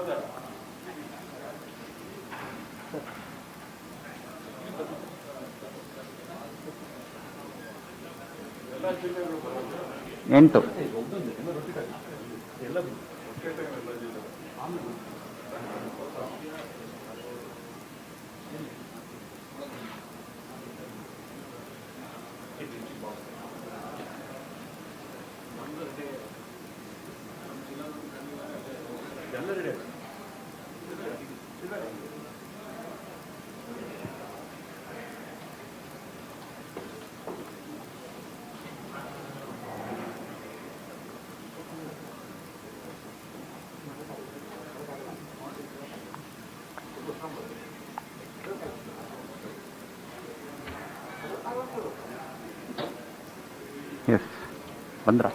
8 Yes, Bandra.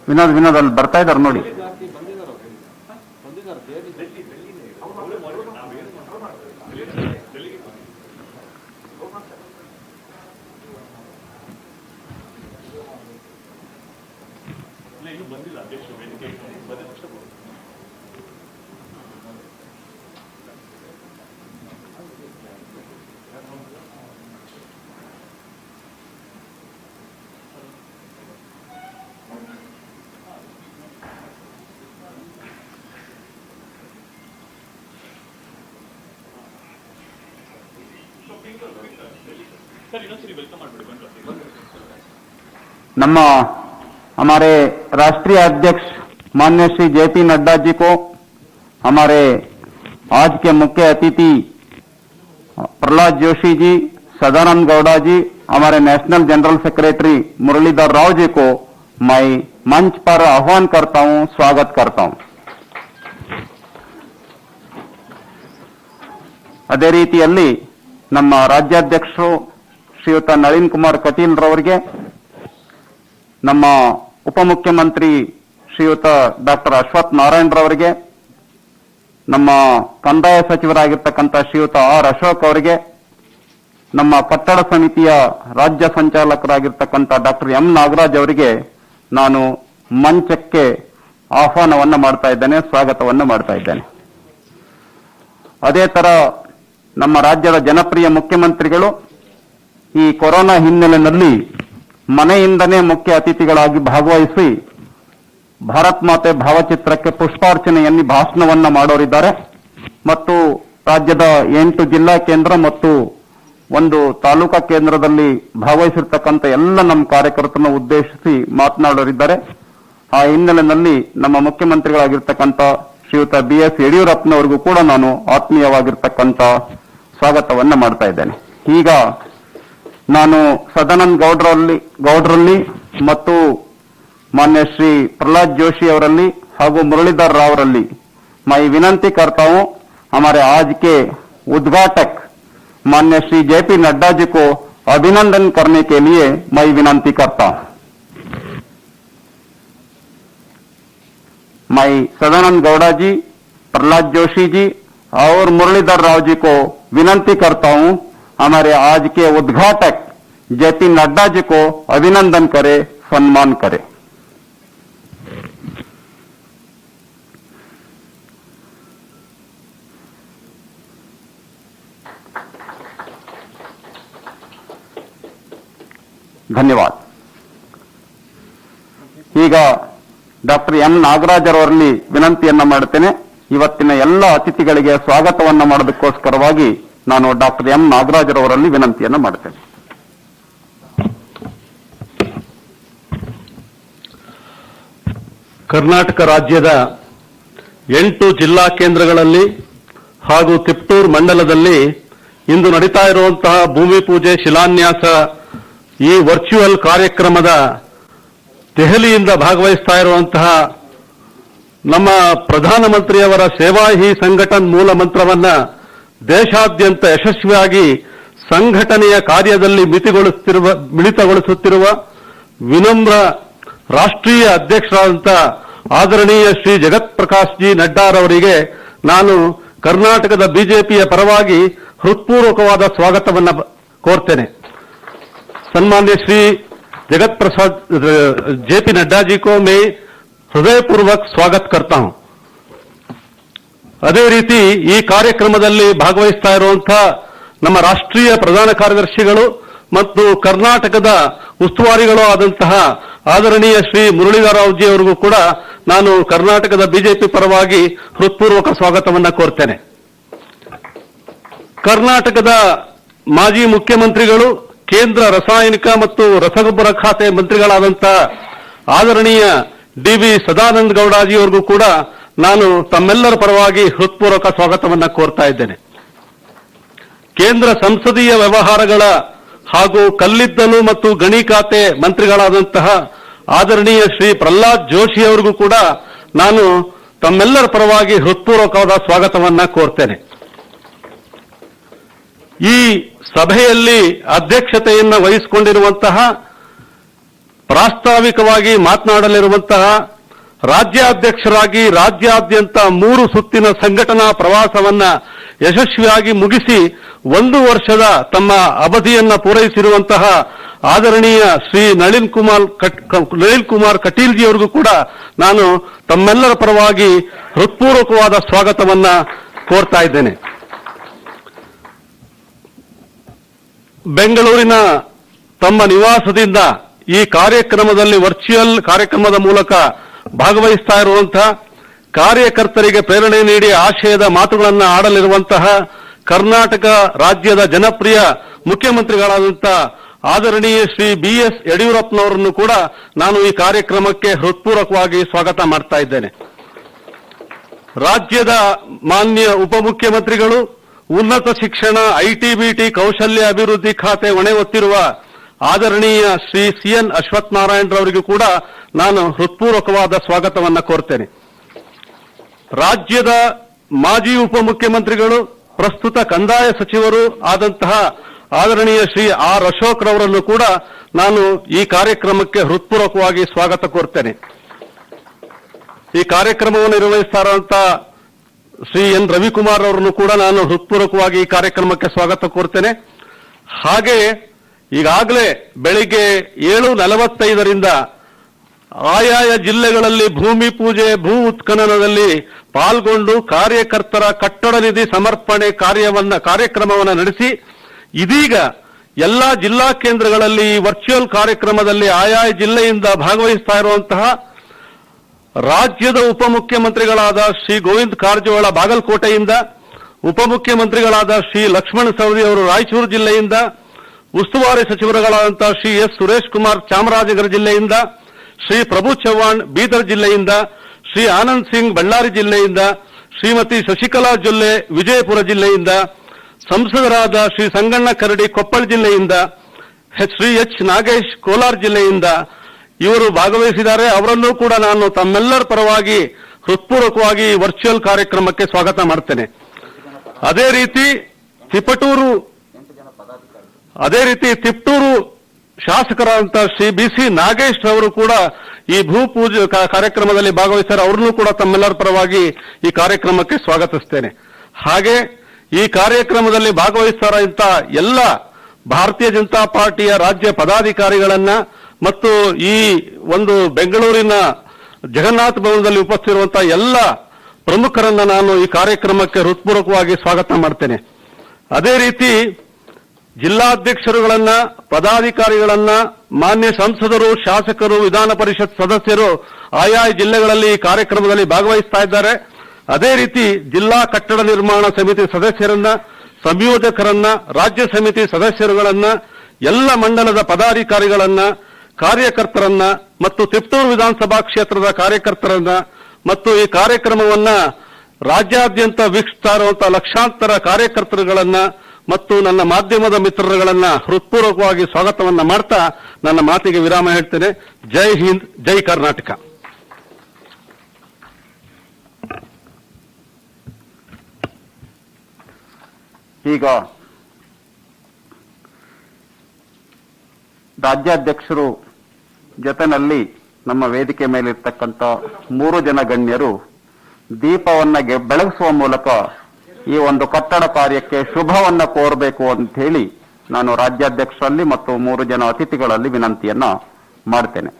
Vinod ಅಲ್ಲಿ ಬರ್ತಾ ಇದ್ದಾರೆ ನೋಡಿ. ನಮ್ಮ हमारे राष्ट्रीय अध्यक्ष माननीय श्री जेपी नड्डा जी को, हमारे आज के मुख्य अतिथि प्रहलाद जोशी जी, सदानंद गौड़ा जी, हमारे national general secretary Muralidhar Rao ji को मैं मंच पर आह्वान करता हूं, स्वागत करता हूं. ಅದೇ ರೀತಿಯಲ್ಲಿ ನಮ್ಮ ರಾಜ್ಯಾಧ್ಯಕ್ಷರು ಶ್ರೀಯುತ ನಳಿನ್ ಕುಮಾರ್ ಕಟೀಲ್ ರವರಿಗೆ, ನಮ್ಮ ಉಪಮುಖ್ಯಮಂತ್ರಿ ಶ್ರೀಯುತ ಡಾಕ್ಟರ್ ಅಶ್ವಥ್ ನಾರಾಯಣ್ ರವರಿಗೆ, ನಮ್ಮ ಕಂದಾಯ ಸಚಿವರಾಗಿರ್ತಕ್ಕಂಥ ಶ್ರೀಯುತ ಆರ್ ಅಶೋಕ್ ಅವರಿಗೆ, ನಮ್ಮ ಕಟ್ಟಡ ಸಮಿತಿಯ ರಾಜ್ಯ ಸಂಚಾಲಕರಾಗಿರ್ತಕ್ಕಂಥ ಡಾಕ್ಟರ್ ಎಂ ನಾಗರಾಜ್ ಅವರಿಗೆ ನಾನು ಮಂಚಕ್ಕೆ ಆಹ್ವಾನವನ್ನು ಮಾಡ್ತಾ ಇದ್ದೇನೆ, ಸ್ವಾಗತವನ್ನು ಮಾಡ್ತಾ ಇದ್ದೇನೆ. ಅದೇ ತರ ನಮ್ಮ ರಾಜ್ಯದ ಜನಪ್ರಿಯ ಮುಖ್ಯಮಂತ್ರಿಗಳು ಈ ಕೊರೋನಾ ಹಿನ್ನೆಲೆಯಲ್ಲಿ ಮನೆಯಿಂದನೇ ಮುಖ್ಯ ಅತಿಥಿಗಳಾಗಿ ಭಾಗವಹಿಸಿ ಭಾರತ್ ಮಾತೆ ಭಾವಚಿತ್ರಕ್ಕೆ ಪುಷ್ಪಾರ್ಚನೆಯಲ್ಲಿ ಭಾಷಣವನ್ನ ಮಾಡೋರಿದ್ದಾರೆ ಮತ್ತು ರಾಜ್ಯದ 8 ಜಿಲ್ಲಾ ಕೇಂದ್ರ ಮತ್ತು 1 ತಾಲೂಕಾ ಕೇಂದ್ರದಲ್ಲಿ ಭಾಗವಹಿಸಿರ್ತಕ್ಕಂಥ ಎಲ್ಲ ನಮ್ಮ ಕಾರ್ಯಕರ್ತರನ್ನು ಉದ್ದೇಶಿಸಿ ಮಾತನಾಡೋರಿದ್ದಾರೆ. ಆ ಹಿನ್ನೆಲೆಯಲ್ಲಿ ನಮ್ಮ ಮುಖ್ಯಮಂತ್ರಿಗಳಾಗಿರ್ತಕ್ಕಂಥ ಶ್ರೀಯುತ BS ಯಡಿಯೂರಪ್ಪನವರಿಗೂ ಕೂಡ ನಾನು ಆತ್ಮೀಯವಾಗಿರ್ತಕ್ಕಂಥ ಸ್ವಾಗತವನ್ನ ಮಾಡ್ತಾ ಇದ್ದೇನೆ. ಈಗ ನಾನು ಸದಾನಂದ ಗೌಡ್ರಲ್ಲಿ ಮತ್ತು मान्य श्री प्रहलाद जोशी अवरल्ली ಹಾಗೂ मुरलीधर राव रल्ली मैं विनंती करता हूं, हमारे आज के उद्घाटक मान्य श्री जेपी नड्डा जी को अभिनंदन करने के लिए मैं विनंती करता हूं. मैं सदानंद गौड़ा जी, प्रहलाद जोशी जी और मुरलीधर राव जी को विनंती करता हूं, हमारे आज के उद्घाटक जेपी नड्डा जी को अभिनंदन करे, सम्मान करे. ಧನ್ಯವಾದ. ಈಗ ಡಾಕ್ಟರ್ ಎಂ ನಾಗರಾಜ್ ಅವರಲ್ಲಿ ವಿನಂತಿಯನ್ನ ಮಾಡುತ್ತೇನೆ. ಇವತ್ತಿನ ಎಲ್ಲ ಅತಿಥಿಗಳಿಗೆ ಸ್ವಾಗತವನ್ನ ಮಾಡೋದಕ್ಕೋಸ್ಕರವಾಗಿ ನಾನು ಡಾಕ್ಟರ್ ಎಂ ನಾಗರಾಜ್ ಅವರಲ್ಲಿ ವಿನಂತಿಯನ್ನ ಮಾಡುತ್ತೇನೆ. ಕರ್ನಾಟಕ ರಾಜ್ಯದ 8 ಜಿಲ್ಲಾ ಕೇಂದ್ರಗಳಲ್ಲಿ ಹಾಗೂ ತಿಪ್ಟೂರು ಮಂಡಲದಲ್ಲಿ ಇಂದು ನಡೀತಾ ಇರುವಂತಹ ಭೂಮಿ ಪೂಜೆ ಶಿಲಾನ್ಯಾಸ ಈ ವರ್ಚುವಲ್ ಕಾರ್ಯಕ್ರಮದ ದೆಹಲಿಯಿಂದ ಭಾಗವಹಿಸ್ತಾ ಇರುವಂತಹ ನಮ್ಮ ಪ್ರಧಾನಮಂತ್ರಿಯವರ ಸೇವಾ ಹಿ ಸಂಘಟನ್ ಮೂಲ ಮಂತ್ರವನ್ನ ದೇಶಾದ್ಯಂತ ಯಶಸ್ವಿಯಾಗಿ ಸಂಘಟನೆಯ ಕಾರ್ಯದಲ್ಲಿ ಮಿಳಿತಗೊಳಿಸುತ್ತಿರುವ ವಿನಮ್ರ ರಾಷ್ಟ್ರೀಯ ಅಧ್ಯಕ್ಷರಾದಂಥ ಆದರಣೀಯ ಶ್ರೀ ಜಗತ್ ಪ್ರಕಾಶ್ ಜಿ ನಡ್ಡಾರವರಿಗೆ ನಾನು ಕರ್ನಾಟಕದ ಬಿಜೆಪಿಯ ಪರವಾಗಿ ಹೃತ್ಪೂರ್ವಕವಾದ ಸ್ವಾಗತವನ್ನು ಕೋರ್ತೇನೆ. ಸನ್ಮಾನ್ಯ ಶ್ರೀ जगत प्रसाद जेपी नड्डा जी को मैं हृदयपूर्वक स्वागत करता हूं. ಅದೇ ರೀತಿ ಈ ಕಾರ್ಯಕ್ರಮದಲ್ಲಿ ಭಾಗವಹಿಸ್ತಾ ಇರುವಂತಹ ನಮ್ಮ ರಾಷ್ಟ್ರೀಯ ಪ್ರಧಾನ ಕಾರ್ಯದರ್ಶಿಗಳು ಮತ್ತು ಕರ್ನಾಟಕದ ಉಸ್ತುವಾರಿಗಳು ಆದಂತಹ ಆದರಣೀಯ ಶ್ರೀ ಮುರಳೀಧರ ರಾವ್ ಜಿ ಅವರಿಗೂ ಕೂಡ ನಾನು ಕರ್ನಾಟಕದ ಬಿಜೆಪಿ ಪರವಾಗಿ ಹೃತ್ಪೂರ್ವಕ ಸ್ವಾಗತವನ್ನು ಕೋರ್ತೇನೆ. ಕರ್ನಾಟಕದ ಮಾಜಿ ಮುಖ್ಯಮಂತ್ರಿಗಳು, ಕೇಂದ್ರ ರಾಸಾಯನಿಕ ಮತ್ತು ರಸಗೊಬ್ಬರ ಖಾತೆ ಮಂತ್ರಿಗಳಾದಂತಹ ಆದರಣೀಯ ಡಿ.ವಿ. ಸದಾನಂದ ಗೌಡಾಜಿ ಅವರಿಗೂ ಕೂಡ ನಾನು ತಮ್ಮೆಲ್ಲರ ಪರವಾಗಿ ಹೃತ್ಪೂರ್ವಕ ಸ್ವಾಗತವನ್ನು ಕೋರ್ತಾ ಇದ್ದೇನೆ. ಕೇಂದ್ರ ಸಂಸದೀಯ ವ್ಯವಹಾರಗಳ ಹಾಗೂ ಕಲ್ಲಿದ್ದಲು ಮತ್ತು ಗಣಿ ಖಾತೆ ಮಂತ್ರಿಗಳಾದಂತಹ ಆದರಣೀಯ ಶ್ರೀ ಪ್ರಹ್ಲಾದ್ ಜೋಶಿ ಅವರಿಗೂ ಕೂಡ ನಾನು ತಮ್ಮೆಲ್ಲರ ಪರವಾಗಿ ಹೃತ್ಪೂರ್ವಕವಾದ ಸ್ವಾಗತವನ್ನು ಕೋರ್ತೇನೆ. ಈ ಸಭೆಯಲ್ಲಿ ಅಧ್ಯಕ್ಷತೆಯನ್ನು ವಹಿಸಿಕೊಂಡಿರುವಂತಹ, ಪ್ರಾಸ್ತಾವಿಕವಾಗಿ ಮಾತನಾಡಲಿರುವಂತಹ, ರಾಜ್ಯಾಧ್ಯಕ್ಷರಾಗಿ ರಾಜ್ಯಾದ್ಯಂತ 3 ಸುತ್ತಿನ ಸಂಘಟನಾ ಪ್ರವಾಸವನ್ನ ಯಶಸ್ವಿಯಾಗಿ ಮುಗಿಸಿ 1 ವರ್ಷದ ತಮ್ಮ ಅವಧಿಯನ್ನ ಪೂರೈಸಿರುವಂತಹ ಆದರಣೀಯ ಶ್ರೀ ನಳಿನ್ ಕುಮಾರ್ ಕಟೀಲ್ ಜಿ ಅವರಿಗೂ ಕೂಡ ನಾನು ತಮ್ಮೆಲ್ಲರ ಪರವಾಗಿ ಹೃತ್ಪೂರ್ವಕವಾದ ಸ್ವಾಗತವನ್ನ ಕೋರ್ತಾ ಇದ್ದೇನೆ. ಬೆಂಗಳೂರಿನ ತಮ್ಮ ನಿವಾಸದಿಂದ ಈ ಕಾರ್ಯಕ್ರಮದಲ್ಲಿ ವರ್ಚುವಲ್ ಕಾರ್ಯಕ್ರಮದ ಮೂಲಕ ಭಾಗವಹಿಸ್ತಾ ಇರುವಂತಹ, ಕಾರ್ಯಕರ್ತರಿಗೆ ಪ್ರೇರಣೆ ನೀಡಿ ಆಶಯದ ಮಾತುಗಳನ್ನು ಆಡಲಿರುವಂತಹ ಕರ್ನಾಟಕ ರಾಜ್ಯದ ಜನಪ್ರಿಯ ಮುಖ್ಯಮಂತ್ರಿಗಳಾದಂತಹ ಆದರಣೀಯ ಶ್ರೀ ಬಿ.ಎಸ್. ಯಡಿಯೂರಪ್ಪನವರನ್ನು ಕೂಡ ನಾನು ಈ ಕಾರ್ಯಕ್ರಮಕ್ಕೆ ಹೃತ್ಪೂರ್ವಕವಾಗಿ ಸ್ವಾಗತ ಮಾಡ್ತಾ ಇದ್ದೇನೆ. ರಾಜ್ಯದ ಮಾನ್ಯ ಉಪಮುಖ್ಯಮಂತ್ರಿಗಳು, ಉನ್ನತ ಶಿಕ್ಷಣ, ಐಟಿ-ಬಿಟಿ, ಕೌಶಲ್ಯ ಅಭಿವೃದ್ಧಿ ಖಾತೆ ಹೊಣೆ ಹೊತ್ತಿರುವ ಆದರಣೀಯ ಶ್ರೀ ಸಿ.ಎನ್. ಅಶ್ವಥ್ ನಾರಾಯಣರವರಿಗೂ ಕೂಡ ನಾನು ಹೃತ್ಪೂರ್ವಕವಾದ ಸ್ವಾಗತವನ್ನು ಕೋರ್ತೇನೆ. ರಾಜ್ಯದ ಮಾಜಿ ಉಪಮುಖ್ಯಮಂತ್ರಿಗಳು, ಪ್ರಸ್ತುತ ಕಂದಾಯ ಸಚಿವರು ಆದಂತಹ ಆದರಣೀಯ ಶ್ರೀ ಆರ್ ಅಶೋಕ್ ರವರನ್ನು ಕೂಡ ನಾನು ಈ ಕಾರ್ಯಕ್ರಮಕ್ಕೆ ಹೃತ್ಪೂರ್ವಕವಾಗಿ ಸ್ವಾಗತ ಕೋರ್ತೇನೆ. ಈ ಕಾರ್ಯಕ್ರಮವನ್ನು ನಿರ್ವಹಿಸ್ತಾ ಇರುವಂತಹ ಶ್ರೀ ಎನ್ ರವಿಕುಮಾರ್ ಅವರನ್ನು ಕೂಡ ನಾನು ಹೃತ್ಪೂರ್ವಕವಾಗಿ ಈ ಕಾರ್ಯಕ್ರಮಕ್ಕೆ ಸ್ವಾಗತ ಕೋರ್ತೇನೆ. ಹಾಗೆ ಈಗಾಗಲೇ ಬೆಳಿಗ್ಗೆ 7:45ರಿಂದ ಆಯಾಯ ಜಿಲ್ಲೆಗಳಲ್ಲಿ ಭೂಮಿ ಪೂಜೆ, ಭೂ ಉತ್ಖನನದಲ್ಲಿ ಪಾಲ್ಗೊಂಡು ಕಾರ್ಯಕರ್ತರ ಕಟ್ಟಡ ನಿಧಿ ಸಮರ್ಪಣೆ ಕಾರ್ಯಕ್ರಮವನ್ನು ನಡೆಸಿ, ಇದೀಗ ಎಲ್ಲಾ ಜಿಲ್ಲಾ ಕೇಂದ್ರಗಳಲ್ಲಿ ವರ್ಚುವಲ್ ಕಾರ್ಯಕ್ರಮದಲ್ಲಿ ಆಯಾಯ ಜಿಲ್ಲೆಯಿಂದ ಭಾಗವಹಿಸ್ತಾ ಇರುವಂತಹ ರಾಜ್ಯದ ಉಪಮುಖ್ಯಮಂತ್ರಿಗಳಾದ ಶ್ರೀ ಗೋವಿಂದ ಕಾರಜೋಳ ಬಾಗಲಕೋಟೆಯಿಂದ, ಉಪಮುಖ್ಯಮಂತ್ರಿಗಳಾದ ಶ್ರೀ ಲಕ್ಷ್ಮಣ ಸವದಿ ಅವರು ರಾಯಚೂರು ಜಿಲ್ಲೆಯಿಂದ, ಉಸ್ತುವಾರಿ ಸಚಿವರುಗಳಾದಂತಹ ಶ್ರೀ ಎಸ್. ಸುರೇಶ್ ಕುಮಾರ್ ಚಾಮರಾಜನಗರ ಜಿಲ್ಲೆಯಿಂದ, ಶ್ರೀ ಪ್ರಭು ಚವ್ಹಾಣ್ ಬೀದರ್ ಜಿಲ್ಲೆಯಿಂದ, ಶ್ರೀ ಆನಂದ್ ಸಿಂಗ್ ಬಳ್ಳಾರಿ ಜಿಲ್ಲೆಯಿಂದ, ಶ್ರೀಮತಿ ಶಶಿಕಲಾ ಜೊಲ್ಲೆ ವಿಜಯಪುರ ಜಿಲ್ಲೆಯಿಂದ, ಸಂಸದರಾದ ಶ್ರೀ ಸಂಗಣ್ಣ ಕರಡಿ ಕೊಪ್ಪಳ ಜಿಲ್ಲೆಯಿಂದ, ಶ್ರೀ ಎಚ್. ನಾಗೇಶ್ ಕೋಲಾರ ಜಿಲ್ಲೆಯಿಂದ ಇವರು ಭಾಗವಹಿಸಿದ್ದಾರೆ. ಅವರನ್ನೂ ಕೂಡ ನಾನು ತಮ್ಮೆಲ್ಲರ ಪರವಾಗಿ ಹೃತ್ಪೂರ್ವಕವಾಗಿ ವರ್ಚುವಲ್ ಕಾರ್ಯಕ್ರಮಕ್ಕೆ ಸ್ವಾಗತ ಮಾಡ್ತೇನೆ. ಅದೇ ರೀತಿ ತಿಪಟೂರು ಶಾಸಕರಾದಂತಹ ಶ್ರೀ ಬಿ.ಸಿ. ನಾಗೇಶ್ ಅವರು ಕೂಡ ಈ ಭೂಪೂಜೆ ಕಾರ್ಯಕ್ರಮದಲ್ಲಿ ಭಾಗವಹಿಸಿದ್ದಾರೆ. ಅವರನ್ನೂ ಕೂಡ ತಮ್ಮೆಲ್ಲರ ಪರವಾಗಿ ಈ ಕಾರ್ಯಕ್ರಮಕ್ಕೆ ಸ್ವಾಗತಿಸ್ತೇನೆ. ಹಾಗೆ ಈ ಕಾರ್ಯಕ್ರಮದಲ್ಲಿ ಭಾಗವಹಿಸ್ತಾರಂತ ಎಲ್ಲ ಭಾರತೀಯ ಜನತಾ ಪಾರ್ಟಿಯ ರಾಜ್ಯ ಪದಾಧಿಕಾರಿಗಳನ್ನ ಮತ್ತು ಈ ಒಂದು ಬೆಂಗಳೂರಿನ ಜಗನ್ನಾಥ ಭವನದಲ್ಲಿ ಉಪಸ್ಥಿತಿರುವಂತಹ ಎಲ್ಲ ಪ್ರಮುಖರನ್ನ ನಾನು ಈ ಕಾರ್ಯಕ್ರಮಕ್ಕೆ ಹೃತ್ಪೂರ್ವಕವಾಗಿ ಸ್ವಾಗತ ಮಾಡ್ತೇನೆ. ಅದೇ ರೀತಿ ಜಿಲ್ಲಾಧ್ಯಕ್ಷರುಗಳನ್ನ, ಪದಾಧಿಕಾರಿಗಳನ್ನ, ಮಾನ್ಯ ಸಂಸದರು, ಶಾಸಕರು, ವಿಧಾನ ಪರಿಷತ್ ಸದಸ್ಯರು ಆಯಾ ಜಿಲ್ಲೆಗಳಲ್ಲಿ ಈ ಕಾರ್ಯಕ್ರಮದಲ್ಲಿ ಭಾಗವಹಿಸ್ತಾ ಇದ್ದಾರೆ. ಅದೇ ರೀತಿ ಜಿಲ್ಲಾ ಕಟ್ಟಡ ನಿರ್ಮಾಣ ಸಮಿತಿ ಸದಸ್ಯರನ್ನ, ಸಂಯೋಜಕರನ್ನ, ರಾಜ್ಯ ಸಮಿತಿ ಸದಸ್ಯರುಗಳನ್ನ, ಎಲ್ಲ ಮಂಡಲದ ಪದಾಧಿಕಾರಿಗಳನ್ನ, ಕಾರ್ಯಕರ್ತರನ್ನ ಮತ್ತು ತಿಪಟೂರು ವಿಧಾನಸಭಾ ಕ್ಷೇತ್ರದ ಕಾರ್ಯಕರ್ತರನ್ನ ಮತ್ತು ಈ ಕಾರ್ಯಕ್ರಮವನ್ನ ರಾಜ್ಯಾದ್ಯಂತ ವೀಕ್ಷಿಸ್ತಾ ಇರುವಂತಹ ಲಕ್ಷಾಂತರ ಕಾರ್ಯಕರ್ತರುಗಳನ್ನ ಮತ್ತು ನನ್ನ ಮಾಧ್ಯಮದ ಮಿತ್ರರುಗಳನ್ನ ಹೃತ್ಪೂರ್ವಕವಾಗಿ ಸ್ವಾಗತವನ್ನ ಮಾಡ್ತಾ ನನ್ನ ಮಾತಿಗೆ ವಿರಾಮ ಹೇಳ್ತೇನೆ. ಜೈ ಹಿಂದ್, ಜೈ ಕರ್ನಾಟಕ. ಈಗ ರಾಜ್ಯಾಧ್ಯಕ್ಷರು ಜೊತೆಯಲ್ಲಿ ನಮ್ಮ ವೇದಿಕೆ ಮೇಲಿರ್ತಕ್ಕಂಥ 3 ಜನ ಗಣ್ಯರು ದೀಪವನ್ನ ಬೆಳಗಿಸುವ ಮೂಲಕ ಈ ಒಂದು ಕಟ್ಟಡ ಕಾರ್ಯಕ್ಕೆ ಶುಭವನ್ನ ಕೋರಬೇಕು ಅಂತ ಹೇಳಿ ನಾನು ರಾಜ್ಯಾಧ್ಯಕ್ಷರಲ್ಲಿ ಮತ್ತು 3 ಜನ ಅತಿಥಿಗಳಲ್ಲಿ ವಿನಂತಿಯನ್ನ ಮಾಡ್ತೇನೆ.